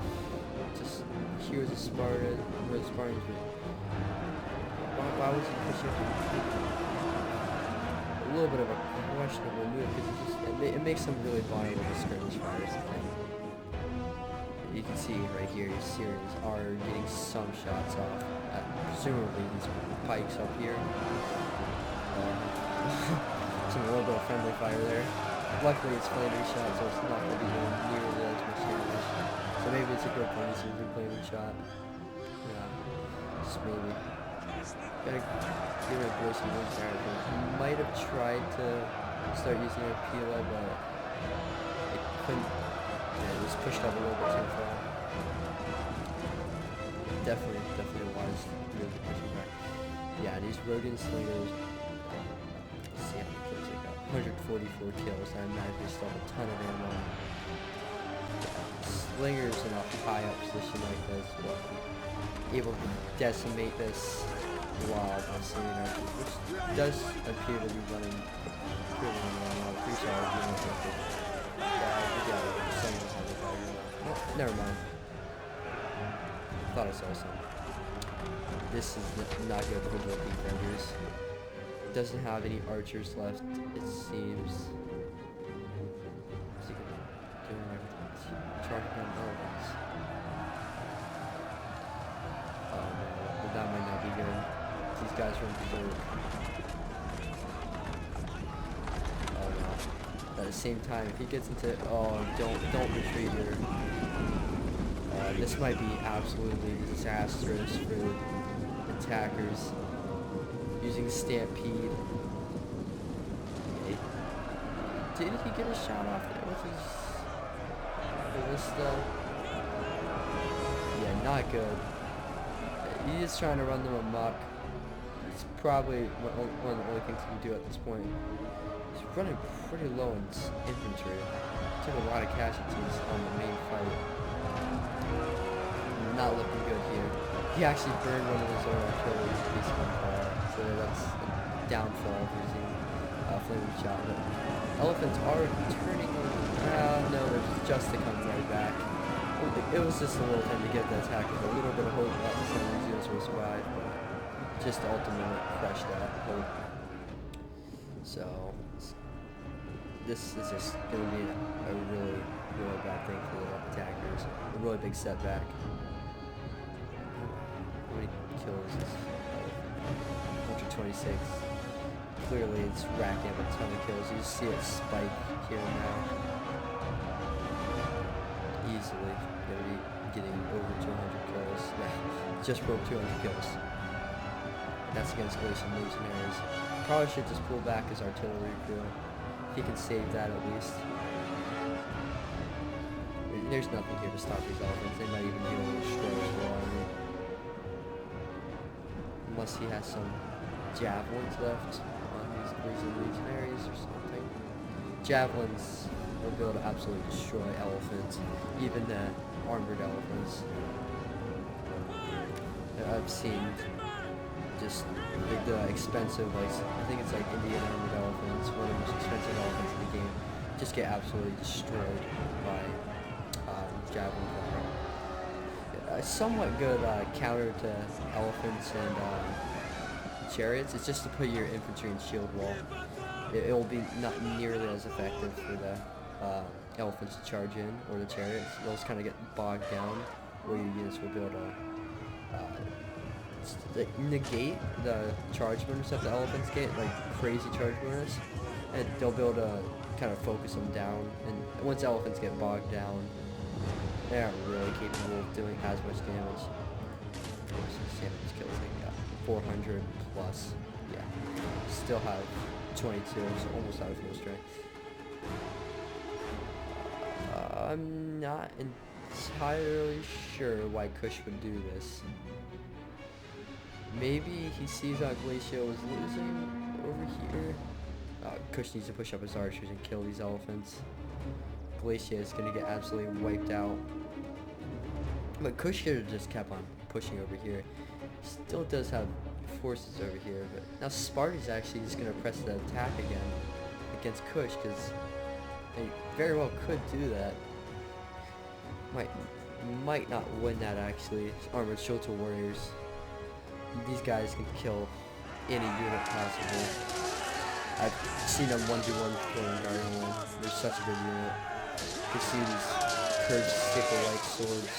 just heroes of Sparta, where the Spartans were. Why was he pushing up a little bit of a questionable move, because it makes them really vulnerable to skirmish fires. You can see right here, your Syrians are getting some shots off at presumably these pikes up here. Some a little bit of friendly fire there. Luckily it's flaming shot, so it's not going to be doing nearly as much damage. So maybe it's a good point to use a flaming shot. Yeah, just maybe. Gotta give it a voice and one fire. Might have tried to start using a Pila, but it couldn't. Yeah, it was pushed up a little bit too far. definitely wise move pushing back. Yeah, these Rogan slingers. Let's see how many kills they got. 144 kills. I imagine they still have a ton of ammo. Slingers in a high up position like this will be able to decimate this blob of Cyrene archers, which does appear to be running pretty well. Pretty sure I'll be able to oh, never mind. Thought I saw some. This is not good for the defenders. Doesn't have any archers left, it seems. Is he doing everything? Charging down elephants. Oh no, but that might not be good. These guys run berserk. Oh no. At the same time, if he gets into don't retreat here. This might be absolutely disastrous for the attackers. Using Stampede. Did he get a shot off there with his ballista? Yeah, not good. He's just trying to run them amok. It's probably one of the only things he can do at this point. He's running pretty low in infantry. Took a lot of casualties on the main fight. Not looking good here. He actually burned one of his own artillery piece on fire, so that's a downfall of using flaming shot. But elephants are turning. No, they're just to come right back. It was just a little thing to give the attackers a little bit of hope that some of these units will survive, but just to ultimately crush that hope. So this is just going to be a really bad thing for the attackers. A really big setback. How many kills is 126. Clearly it's racking up a ton of kills. You just see it spike here and now. Easily going to be getting over 200 kills. Yeah, just broke 200 kills. That's against Galatian legionaries. Probably should just pull back his artillery crew. If he can save that at least. There's nothing here to stop these elephants. They might even be able to destroy his whole army. Unless he has some javelins left on these Galatian legionaries or something. Javelins will be able to absolutely destroy elephants, even the armored elephants. I've seen just the expensive, like, I think it's like Indian armored elephants, one of the most expensive elephants in the game, just get absolutely destroyed by javelin fire. A somewhat good counter to elephants and chariots is just to put your infantry in shield wall. It will be not nearly as effective for the elephants to charge in, or the chariots. They'll just kind of get bogged down, where your units will be able to negate the charge bonus that the elephants get, like crazy charge bonus, and they'll be able to kind of focus them down. And once elephants get bogged down, they aren't really capable of doing as much damage. Damage kills they got 400 plus. Yeah, still have 22, so almost out of full strength. I'm not entirely sure why Kush would do this. Maybe he sees Glacio is losing over here. Kush needs to push up his archers and kill these elephants. Glacia is going to get absolutely wiped out. But Kush should have just kept on pushing over here. Still does have forces over here, but now Sparta's actually just going to press the attack again against Kush, because they very well could do that. Might not win that actually. Armored Shota warriors. These guys can kill any unit possible. I've seen them 1v1 killing Guardian. They're such a good unit. You can see these curved sickle-like swords.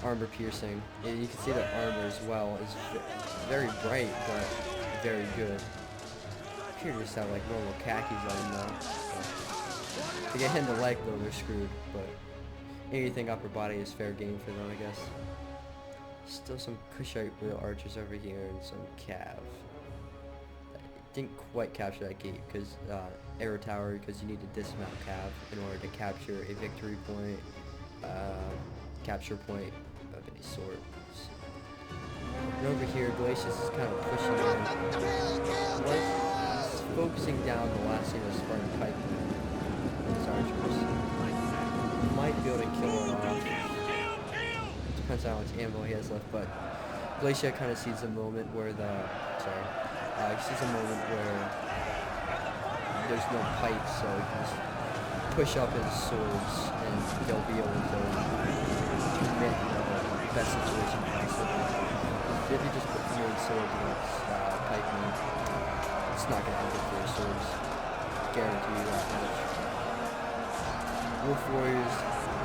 Armor piercing. And you can see their armor as well is very bright, but very good. Appear to just have like normal khakis on though. If they get hit in the leg though, they're screwed. But anything upper body is fair game for them, I guess. Still some Kushite wheel archers over here and some cav. Didn't quite capture that gate because arrow tower, because you need to dismount cav in order to capture a victory point, capture point, have any swords. And over here, Glacius is kind of pushing in. He's focusing down the last of Spartan pikemen. His archers. Might be able to kill it off. Depends on how much ammo he has left, but Glacia kind of sees a moment where he sees a moment where there's no pikes, so he can just push up his swords and they'll be able to commit the best situation possible. If you just put three swords against pikemen, it's not going to end good for your swords. Guarantee you that much. Wolf Warriors,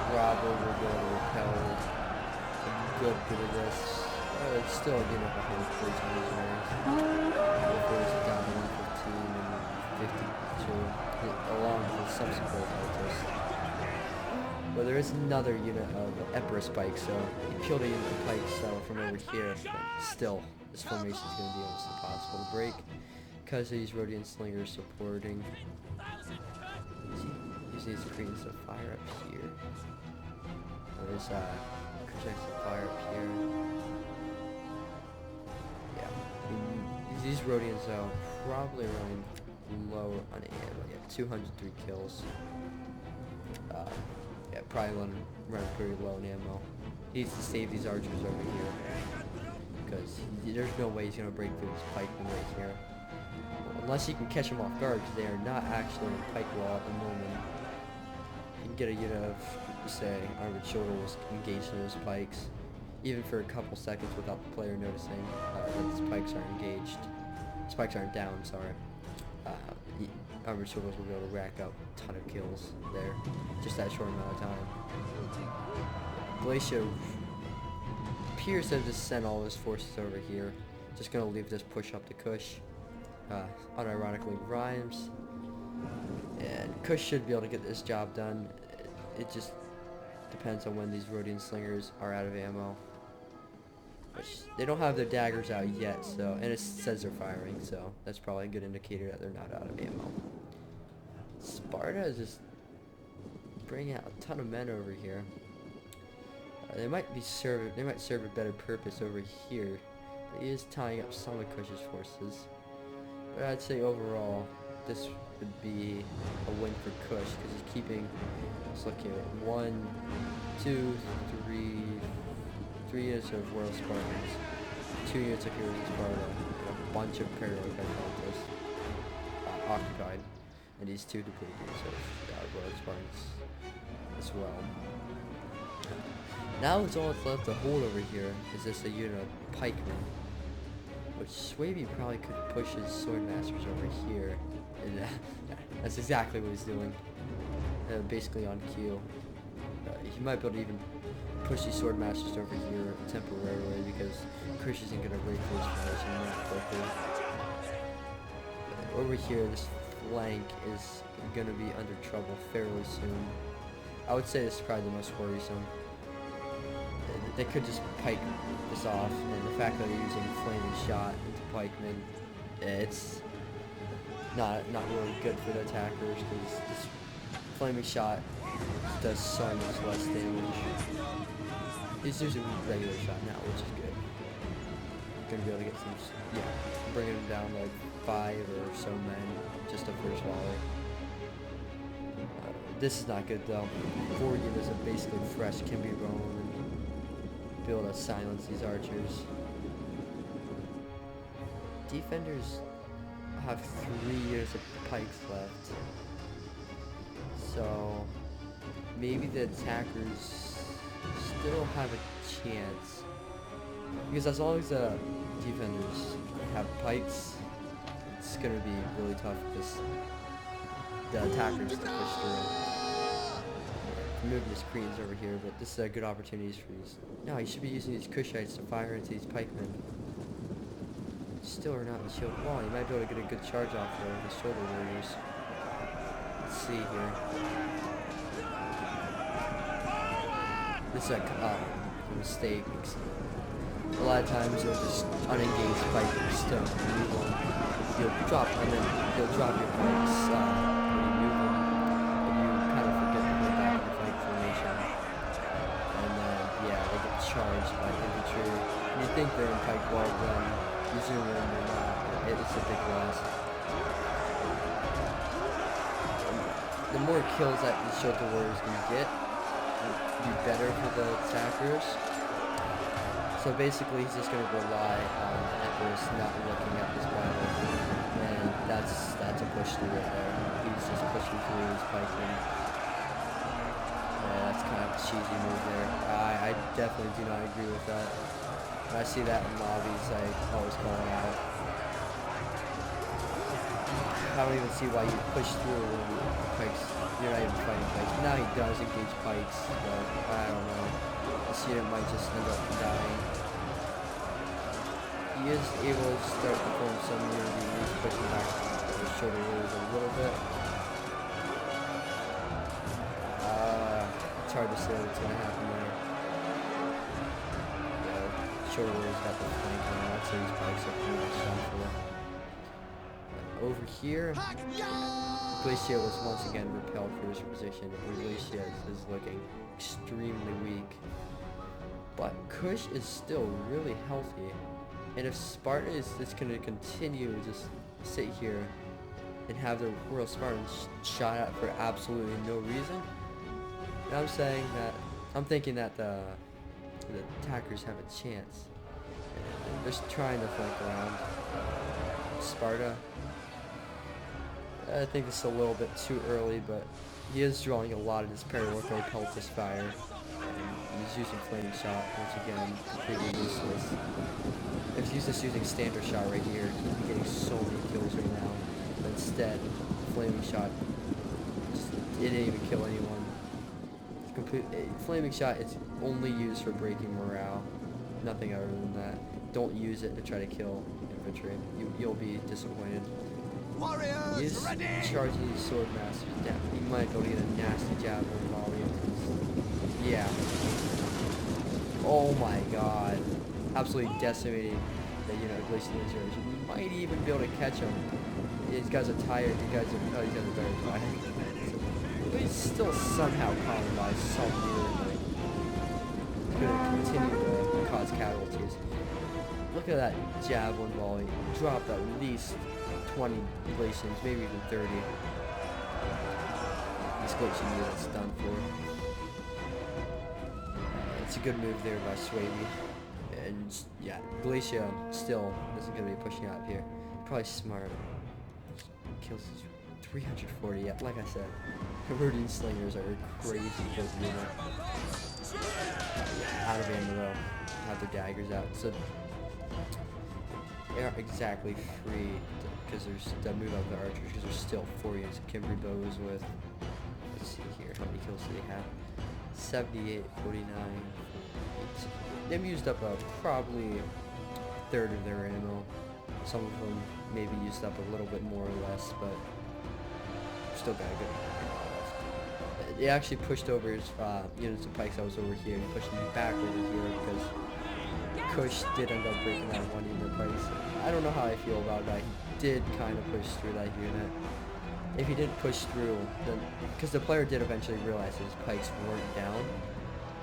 Bravo will be able to repel a good bit of this. It's still a unit behind 13 legionaries. Wolf Warriors are down to 115 and 52, along with the subsequent cultists. But there is another unit of Emperor Spikes, so he killed a unit of Pikes from over here, but still, this formation is going to be almost impossible to break because of these Rhodian Slingers supporting. Using these Cretans to fire up here. There's projects to fire up here. Yeah. These Rhodians though probably running low on ammo. Yeah, 203 kills. Yeah, probably running pretty low on ammo. He needs to save these archers over here because there's no way he's gonna break through this pikeman right here. Unless he can catch them off guard, because they are not actually in pike wall at the moment. You can get a unit of, say, armored shoulders engaged in those pikes, even for a couple seconds without the player noticing that the spikes are engaged. Spikes aren't down, sorry. Armored shoulders will be able to rack up a ton of kills there, just that short amount of time. Glacia appears to have just sent all his forces over here. Just gonna leave this push up to Kush. Unironically rhymes. And Kush should be able to get this job done. It just depends on when these Rhodian Slingers are out of ammo. Which they don't have their daggers out yet, so, and it says they're firing, so that's probably a good indicator that they're not out of ammo. Sparta is just bringing out a ton of men over here. They might serve a better purpose over here, but he is tying up some of Kush's forces. But I'd say overall, this would be a win for Kush because he's keeping. Let's look here. 1, 2, 3 units of Royal Spartans, 2 units of Heroes of Sparta, and a bunch of Paranoid cultists occupied, and these 2 depleted units of Royal Spartans as well. Now it's all that's left to hold over here is just a unit of pikemen, which Swaby probably could push his swordmasters over here, and that's exactly what he's doing, basically on cue. He might be able to even push these swordmasters over here temporarily because Kush isn't going to break this formation that quickly. Over here, this flank is going to be under trouble fairly soon. I would say this is probably the most worrisome. They could just pike this off, and the fact that they're using flaming shot into pikemen, it's not really good for the attackers because this flaming shot does so much less damage. He's using regular shot now, which is good. Gonna be able to get some, bringing him down like 5 or so men just a first volley. This is not good though. 4 units of basically fresh can be rolling and be able to silence these archers. Defenders have 3 units of pikes left. So maybe the attackers still have a chance. Because as long as the defenders have pikes, it's going to be really tough for the attackers to push through. Moving his Cretans over here, but this is a good opportunity for these. No, he should be using these Kushites to fire into these pikemen. Still are not in the shield wall. You might be able to get a good charge off there with the shoulder warriors. Let's see here. This is a mistake. A lot of times you'll just unengage pikers still move on. You'll drop and then you'll drop your pikes when you move them, and you kind of forget to go back in the fight formation. And then they get charged think they're in pike wall, then you zoom in and it's a big loss. The more kills that the Shelter Warriors can get, would be better for the attackers. So basically, he's just going to rely on Empress not looking at this battle, and that's a push through right there. He's just pushing through his pikemen. Yeah, that's kind of a cheesy move there. I definitely do not agree with that. When I see that in lobbies, I always call it out. I don't even see why you push through when pikes, you're not even fighting pikes. Now he does engage pikes, but I don't know. This unit might just end up dying. He is able to start to form some unity. He's pushing back the shoulder rolls a little bit. It's hard to say what's going to happen there. Yeah, shoulder rolls got the flank on. I'd say these pikes are pretty much done for. Over here, Glacia was once again repelled for his position. Glacia is looking extremely weak. But Kush is still really healthy. And if Sparta is just going to continue to just sit here and have the Royal Spartans shot at for absolutely no reason, then I'm thinking that the attackers have a chance. And they're just trying to flank around Sparta. I think it's a little bit too early, but he is drawing a lot of his Parawarfare Peltis fire. And he's using Flaming Shot, once again, completely useless. If he's just using Standard Shot right here, he'd be getting so many kills right now. But instead, Flaming Shot, it didn't even kill anyone. Flaming Shot is only used for breaking morale. Nothing other than that. Don't use it to try to kill infantry. You'll be disappointed. He's charging these sword masters down. He might go to get a nasty javelin volley. Yeah. Oh my god. Absolutely decimating the Glacial Lizards. We might even be able to catch him. These guys are tired. These guys are very tired. But he's still somehow colonized some near. He's going to continue to cause casualties. Look at that javelin volley. Dropped at least 20 Glacians, maybe even 30. This Glacian unit's done for. It's a good move there by Swavey. And yeah, Glacia still isn't going to be pushing out here. Probably smart. Kills 340. Yeah, like I said, Meridian Slingers are a crazy good unit. Out of ammo though. Have their daggers out. So they aren't exactly free because there's that move out of the archers because there's still 4 units of Kimberly bows with. Let's see here. How many kills do they have? 78, 49. They've used up probably a third of their ammo. Some of them maybe used up a little bit more or less, but still got a good amount left. They actually pushed over his units of pikes that was over here and pushed them back over here because Kush did end up breaking that one unit of pikes. I don't know how I feel about that. He did kind of push through that unit. If he didn't push through, then because the player did eventually realize his pikes weren't down.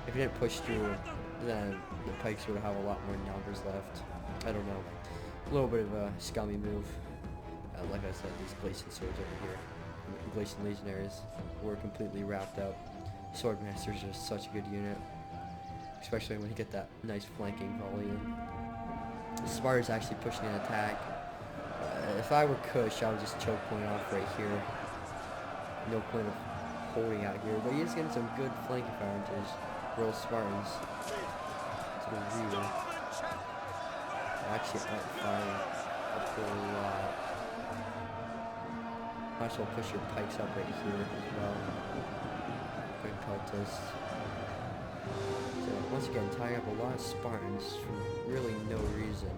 If he didn't push through, then the pikes would have a lot more numbers left. I don't know. A little bit of a scummy move. Like I said, these Glacian swords over here, Glacian Legionaries, were completely wrapped up. Swordmasters are such a good unit, especially when you get that nice flanking volley in. Sparta's actually pushing an attack. If I were Kush, I would just choke point off right here. No point of holding out here, but he is getting some good flanking fire into his Royal Spartans to the rear. Actually aren't firing a whole lot. Might as well push your pikes up right here as well. Quick peltist. So once again, tying up a lot of Spartans for really no reason.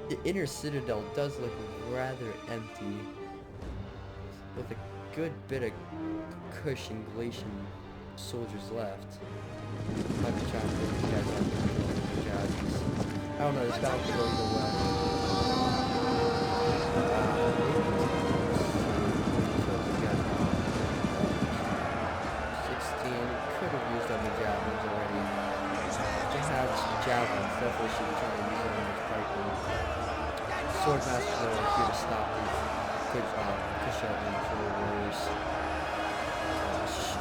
The inner citadel does look rather empty, with a good bit of Kush and Glacian soldiers left. Might be trying to put these guys on the jobs. I don't know, this battle could go either way. Could have used up the javelins already. Just have javelins. Definitely should be trying to use them as pikemen. Sword masters are here to stop these good Kushite and Archer warriors.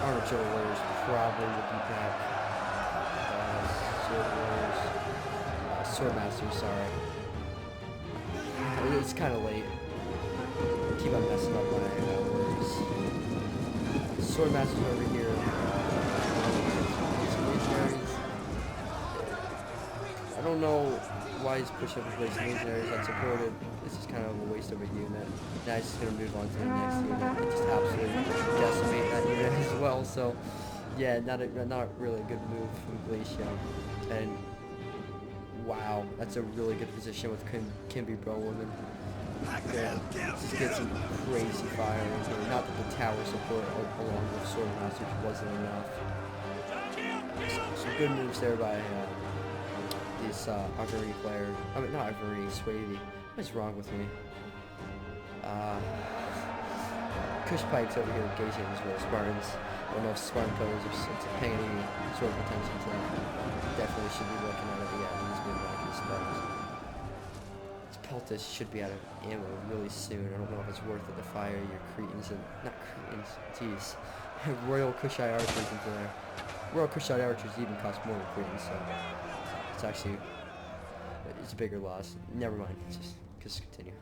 Archer warriors probably will be back. Sword warriors. Sword masters, sorry. It's kind of late. I keep on messing up my words. Sword masters over here. These legionaries. I don't know why he's pushing up his legionaries unsupported. This is kind of a waste of a unit. Now he's just going to move on to the next unit and just absolutely decimate that unit as well. So, yeah, not really a good move from Glacia. And wow, that's a really good position with Kimby Bowwoman. Yeah, just get some crazy fire into it. Not that the tower support along with Sword Masters wasn't enough. Some good moves there by this Archery player. I mean, not Archery, Swavey. What is wrong with me? Kush Pikes over here engaging as well as Spartans. I don't know if Spartan players are paying any sort of attention to that. Definitely should be looking at it. Yeah, he's been rocking Spartans. This Peltis should be out of ammo really soon. I don't know if it's worth it to fire your Cretans and not Cretans. Jeez, Royal Kushite archers into there. Royal Kushite archers even cost more than Cretans, so it's actually a bigger loss. Never mind. Just continue.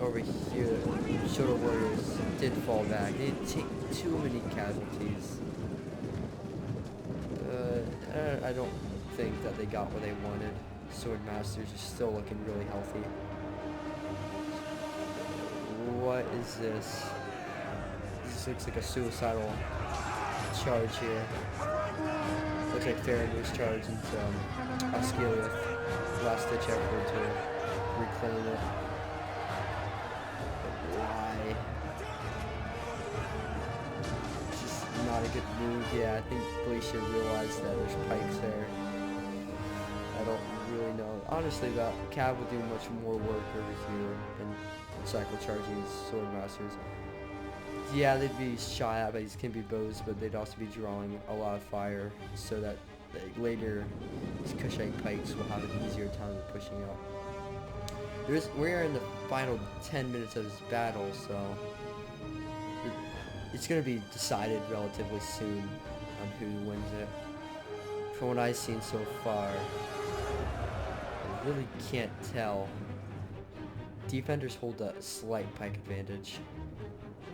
Over here, Shoto warriors did fall back. They didn't take too many casualties. I don't think that they got what they wanted. Sword Masters are still looking really healthy. What is this? This looks like a suicidal charge here. Looks like Faramir's charge into Osceola. Last ditch effort to reclaim it. Why? Just not a good move. Yeah, I think Glacia realized that there's pikes there. I don't really know. Honestly, that Cav would do much more work over here and cycle charging these Sword Masters. Yeah, they'd be shot at by these Kimby bows, but they'd also be drawing a lot of fire, so that later these Kushite pikes will have an easier time of pushing out. We're in the final 10 minutes of this battle, so it's going to be decided relatively soon on who wins it. From what I've seen so far, I really can't tell. Defenders hold a slight pike advantage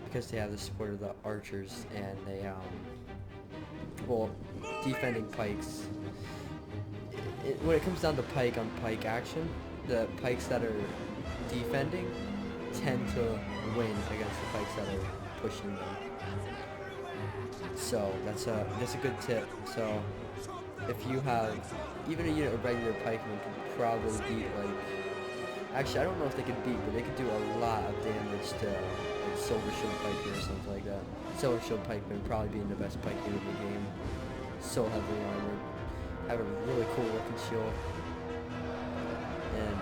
because they have the support of the archers, and they well, defending pikes. When it comes down to pike on pike action, the pikes that are defending tend to win against the pikes that are pushing them. So that's a good tip. So if you have even a unit of regular pikemen could probably beat, like, actually I don't know if they could beat, but they could do a lot of damage to like Silver Shield Pikemen or something like that. Silver Shield Pikemen probably being the best pike unit in the game. So heavily armored, have a really cool looking shield, and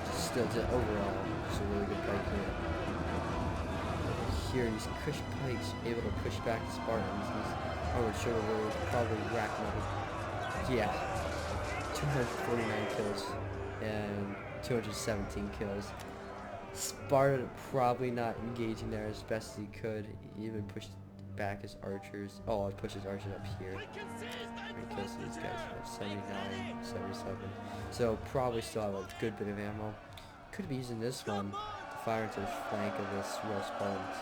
just overall, just a really good pike unit. Here, these Kush pikes able to push back the Spartans. These armored shoulder warriors probably racking up, yeah, 249 kills and 217 kills. Sparta probably not engaging there as best as he could. He even pushed back his archers. Oh, it pushes archers up here. And kills these guys at 79, 77. So probably still have a good bit of ammo. Could be using this one to fire into the flank of this Royal Spartans.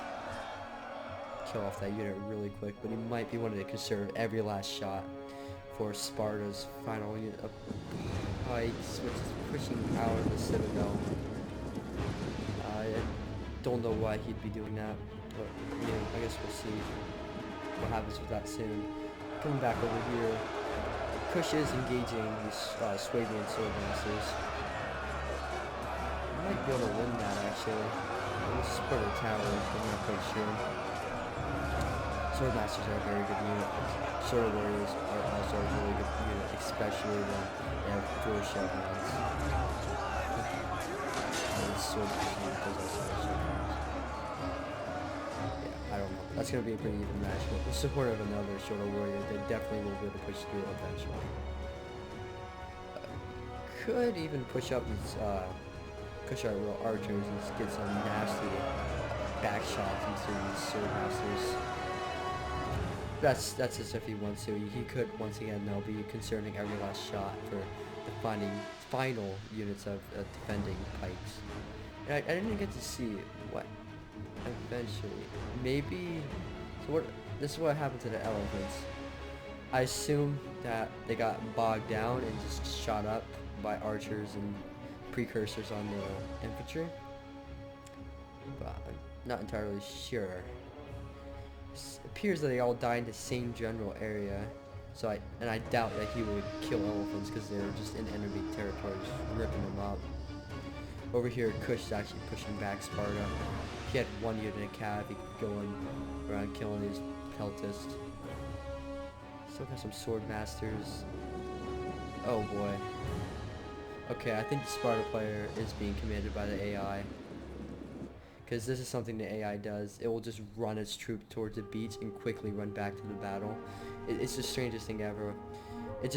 Kill off that unit really quick, but he might be wanting to conserve every last shot for Sparta's final unit of pikes, which is pushing out of the Citadel. I don't know why he'd be doing that, but yeah, I guess we'll see what happens with that soon. Coming back over here, Kush is engaging these Swabian Sword Masters. Might be able to win that actually. We'll support a tower, I'm not quite sure. Sword Masters are a very good unit. Sword Warriors are also a really good unit, especially when they have 4 chevrons. And Sword Masters does also have chevrons. Yeah, I don't know. That's going to be a pretty even match, but with support of another sort of warrior, they definitely will be able to push through eventually. Could even push up these push our real archers and get some nasty back shots into these sword masters. That's just if he wants to. He could once again though be conserving every last shot for the final units of defending pikes. And I didn't get to see what eventually. Maybe so what this is what happened to the elephants. I assume that they got bogged down and just shot up by archers and precursors on the infantry. But I'm not entirely sure. It appears that they all died in the same general area, so I doubt that he would kill elephants because they're just in enemy territory, just ripping them up. Over here, Kush is actually pushing back Sparta. He had one unit of cav, he could go around killing these peltists. Still got some sword masters. Oh boy. Okay, I think the Sparta player is being commanded by the AI. Because this is something the AI does. It will just run its troop towards the beach and quickly run back to the battle. It's the strangest thing ever. It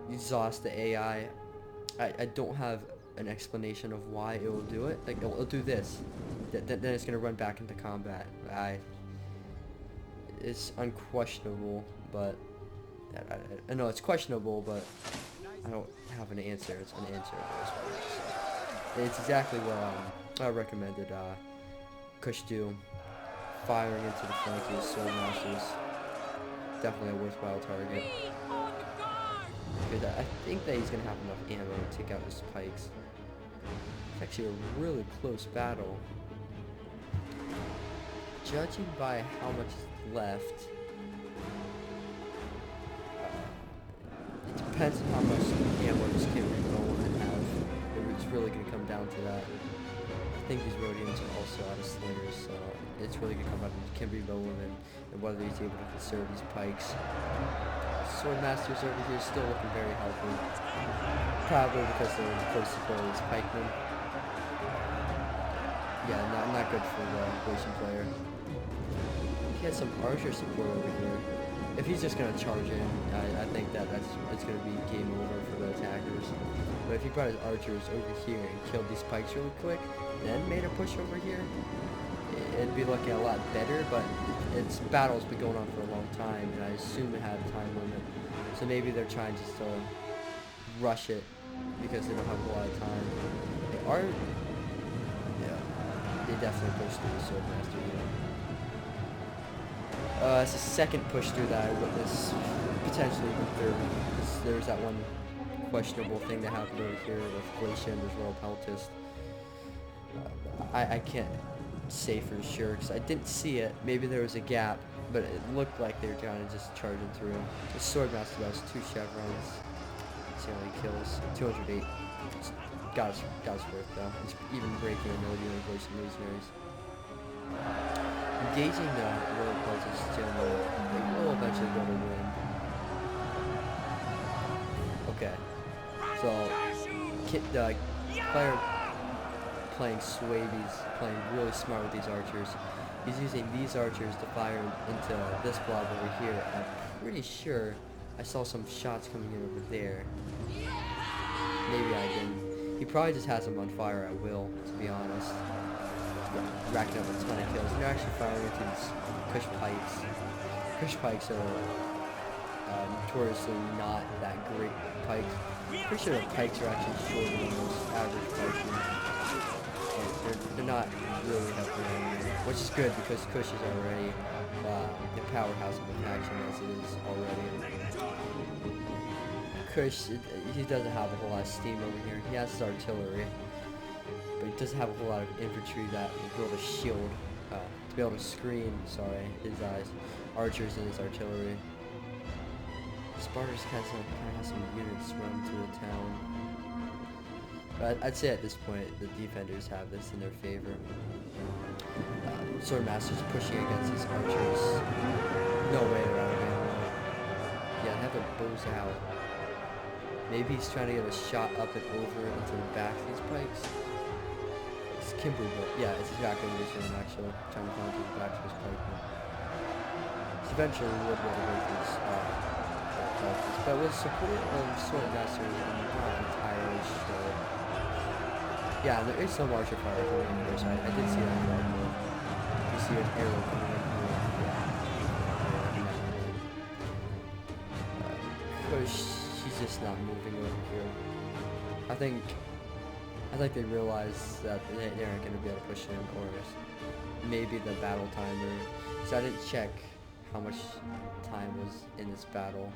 exhausts the AI. I don't have an explanation of why it will do it. Like, it'll do this. Then it's going to run back into combat. It's unquestionable, but... I know it's questionable, but I don't have an answer. It's unanswerable. It's exactly what I recommended Kush do. Firing into the flank of his sword masters. Definitely a worthwhile target. Because I think that he's going to have enough ammo to take out his pikes. It's actually a really close battle. Judging by how much is left, it depends on how much ammo this kid will have. It's really going to come down to that. I think these Rhodians are also out of slingers, so it's really going to come down to Kimberly Bowman and whether he's able to conserve these pikes. Swordmasters over here still looking very healthy. Probably because they're in close support of these pikemen. Yeah, not good for the Grecian player. He has some archer support over here. If he's just gonna charge in, I think it's gonna be game over for the attackers. But if he brought his archers over here and killed these pikes really quick, then made a push over here, it'd be looking a lot better. But its battle's been going on for a long time, and I assume it had a time limit. So maybe they're trying just to rush it because they don't have a lot of time. They definitely pushed through the Swordmaster unit. It's the second push through that I witnessed, potentially even third. There's that one questionable thing that happened over here with Glacier and his Royal Peltist. I can't say for sure because I didn't see it. Maybe there was a gap, but it looked like they were trying to just charge it through. The Swordmaster has 2 chevrons. See how many kills. 208. Got us worth though. It's even breaking a million Glacier mercenaries. Engaging the Royal Peltist general, they will eventually go to win. Okay, so the player playing Swaby's playing really smart with these archers. He's using these archers to fire into this blob over here. I'm pretty sure I saw some shots coming in over there. Maybe I didn't. He probably just has them on fire at will, to be honest. Racking up a ton of kills. And they're actually firing into these Kush pikes. Kush pikes are notoriously not that great pikes. Pretty sure the pikes are actually shorter than most average pikes. They're not really helping anyone, which is good because Kush is already the powerhouse of the faction as it is already. Kush, he doesn't have a whole lot of steam over here. He has his artillery, but he doesn't have a whole lot of infantry that will be able to shield, to be able to screen, his archers and his artillery. Spartans kind of has some units run to the town. But I'd say at this point, the defenders have this in their favor. Swordmaster's pushing against these archers. No way they're out of ammo. Yeah, they have their bows out. Maybe he's trying to get a shot up and over into the back of these pikes. It's Kimberly, but yeah, it's exactly what he's doing actually. Trying to find the back of his pike. eventually we would be able to break these pelters. But with support of sword masters, I'm not entirely sure. Yeah, there is some archer fire coming in here, so I did see that correctly. You see an arrow coming in here. Yeah. Push. She's just not moving over here. I think they realized that they aren't going to be able to push in, or maybe the battle timer. So I didn't check how much time was in this battle,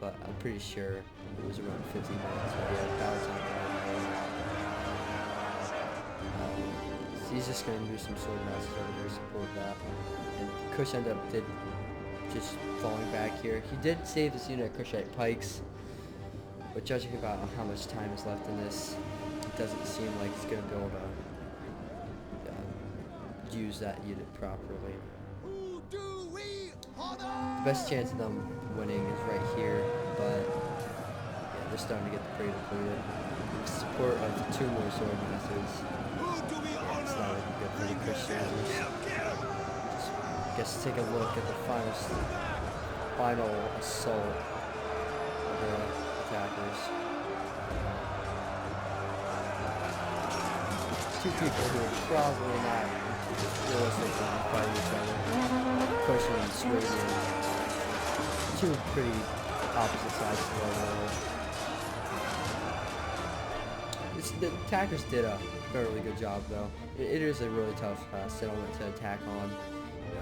but I'm pretty sure it was around 50 minutes. So yeah, battle timer. So he's just going to do some sword masses over there to support that. And Kush ended up just falling back here. He did save his unit Kushite pikes, but judging about how much time is left in this, it doesn't seem like he's going to be able to use that unit properly. The best chance of them winning is right here, but yeah, they're starting to get pretty depleted. With the support of 2 more sword masters, yeah, it's not looking good for the Kush soldiers. Just, I guess take a look at the final assault of the attackers. 2 people who are probably not realistically fighting each other. Pushing and swinging. 2 pretty opposite sides of the world. The attackers did a fairly good job, though. It is a really tough settlement to attack on,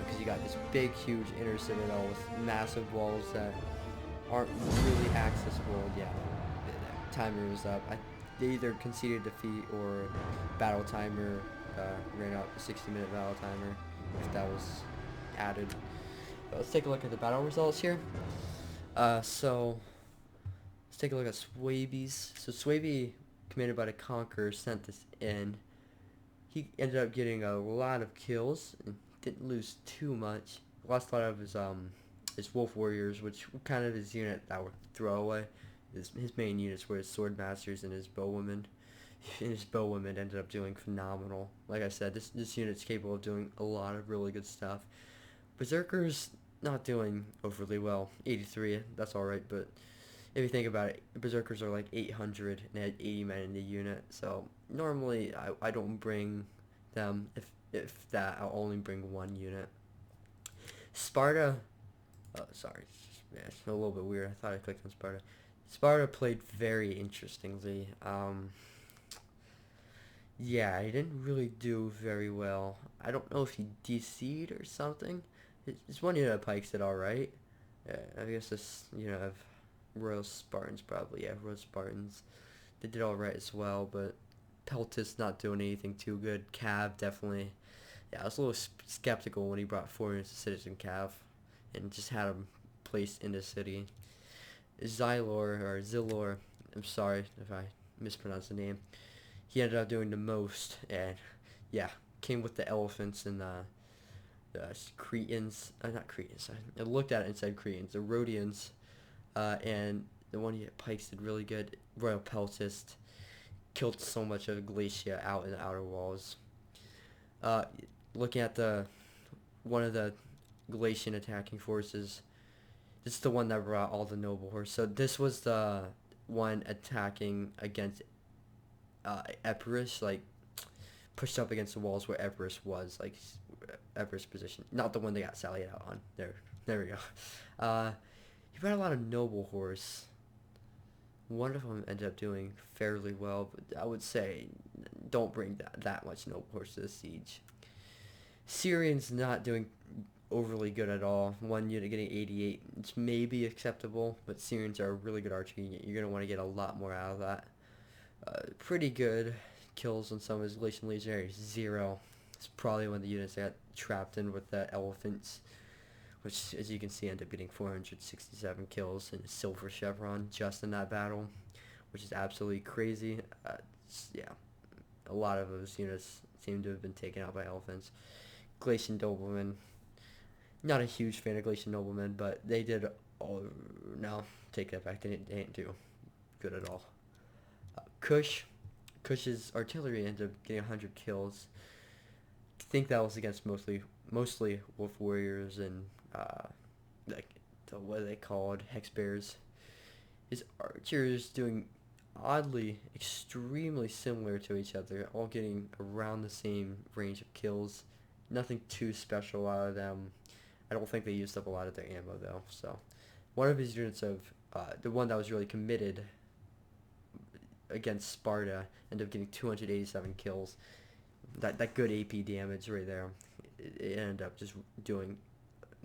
because you got this big, huge inner citadel with massive walls that aren't really accessible. Yeah, the timer was up. They either conceded defeat or battle timer ran out the 60-minute battle timer, if that was added. But let's take a look at the battle results here. So let's take a look at Swaby's. So Swaby, commanded by the Conqueror, sent this in. He ended up getting a lot of kills and didn't lose too much. Lost a lot of his wolf warriors, which were kind of his unit that were throwaway. His main units were his sword masters and his bowwomen. And his bowwomen ended up doing phenomenal. Like I said, this unit's capable of doing a lot of really good stuff. Berserkers not doing overly well. 83, that's alright, but if you think about it, Berserkers are like 800 and had 80 men in the unit. So normally I don't bring them. If that, I'll only bring 1 unit. Sparta, oh sorry, it's a little bit weird. I thought I clicked on Sparta. Sparta played very interestingly. Yeah, he didn't really do very well. I don't know if he DC'd or something. His 1 unit of pikes did alright. I guess this unit of Royal Spartans probably, yeah, Royal Spartans. They did alright as well, but Peltis not doing anything too good. Cav definitely, yeah, I was a little skeptical when he brought 4 units of Citizen Cav and just had him placed in the city. Zilor, I'm sorry if I mispronounced the name. He ended up doing the most, and yeah, came with the elephants and the Cretans, not Cretans, I looked at it and said Cretans, the Rhodians, and the 1 unit pikes did really good. Royal Peltist killed so much of Glacia out in the outer walls. Looking at one of the Galatian attacking forces, this is the one that brought all the noble horse. So this was the one attacking against Epirus, like pushed up against the walls where Epirus was, like Epirus' position. Not the one they got sallied out on. There we go. He brought a lot of noble horse. One of them ended up doing fairly well, but I would say don't bring that much noble horse to the siege. Cyrene's not doing overly good at all. 1 unit getting 88. It's maybe acceptable, but Cyrenes are a really good archer unit. You're going to want to get a lot more out of that. Pretty good kills on some of his Galatian legionaries. 0. It's probably one of the units that got trapped in with the elephants, which, as you can see, ended up getting 467 kills and a silver chevron just in that battle, which is absolutely crazy. Yeah, a lot of those units seem to have been taken out by elephants. Galatian noblemen, not a huge fan of Galatian noblemen, but they did. No, take that back. They didn't do good at all. Kush's artillery ended up getting 100 kills. I think that was against mostly wolf warriors and like what are they called, hex bears. His archers doing oddly extremely similar to each other, all getting around the same range of kills. Nothing too special out of them. I don't think they used up a lot of their ammo though. So one of his units of the one that was really committed against Sparta ended up getting 287 kills. That good AP damage right there. It ended up just doing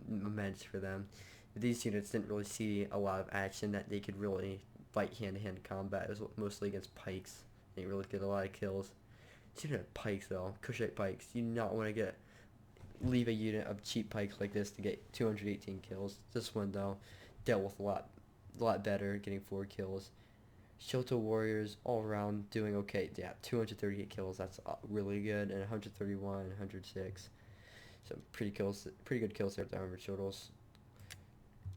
immense for them. These units didn't really see a lot of action that they could really fight hand-to-hand combat. It was mostly against pikes. They didn't really get a lot of kills. These unit of pikes though, Cushite pikes, you do not want to leave a unit of cheap pikes like this to get 218 kills. This one though dealt with a lot better, getting 4 kills. Shoto warriors all around doing okay. Yeah, 238 kills. That's really good, and 131, 106. So pretty good kills there at the armored Shotos.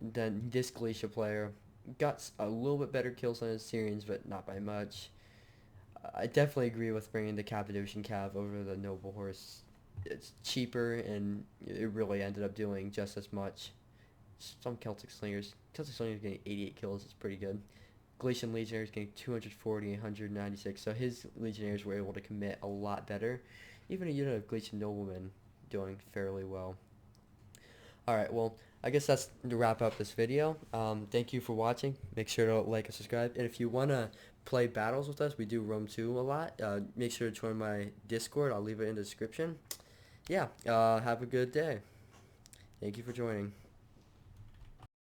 Then this Glacial player got a little bit better kills on his Syrians, but not by much. I definitely agree with bringing the Cappadocian Cav over the Noble Horse. It's cheaper, and it really ended up doing just as much. Some Celtic Slingers getting 88 kills. It's pretty good. Galatian Legionnaires getting 240 and 196. So his Legionnaires were able to commit a lot better. Even a unit of Galatian Noblemen doing fairly well. Alright, well, I guess that's to wrap up this video. Thank you for watching. Make sure to like and subscribe. And if you want to play battles with us, we do Rome 2 a lot. Make sure to join my Discord. I'll leave it in the description. Yeah, have a good day. Thank you for joining.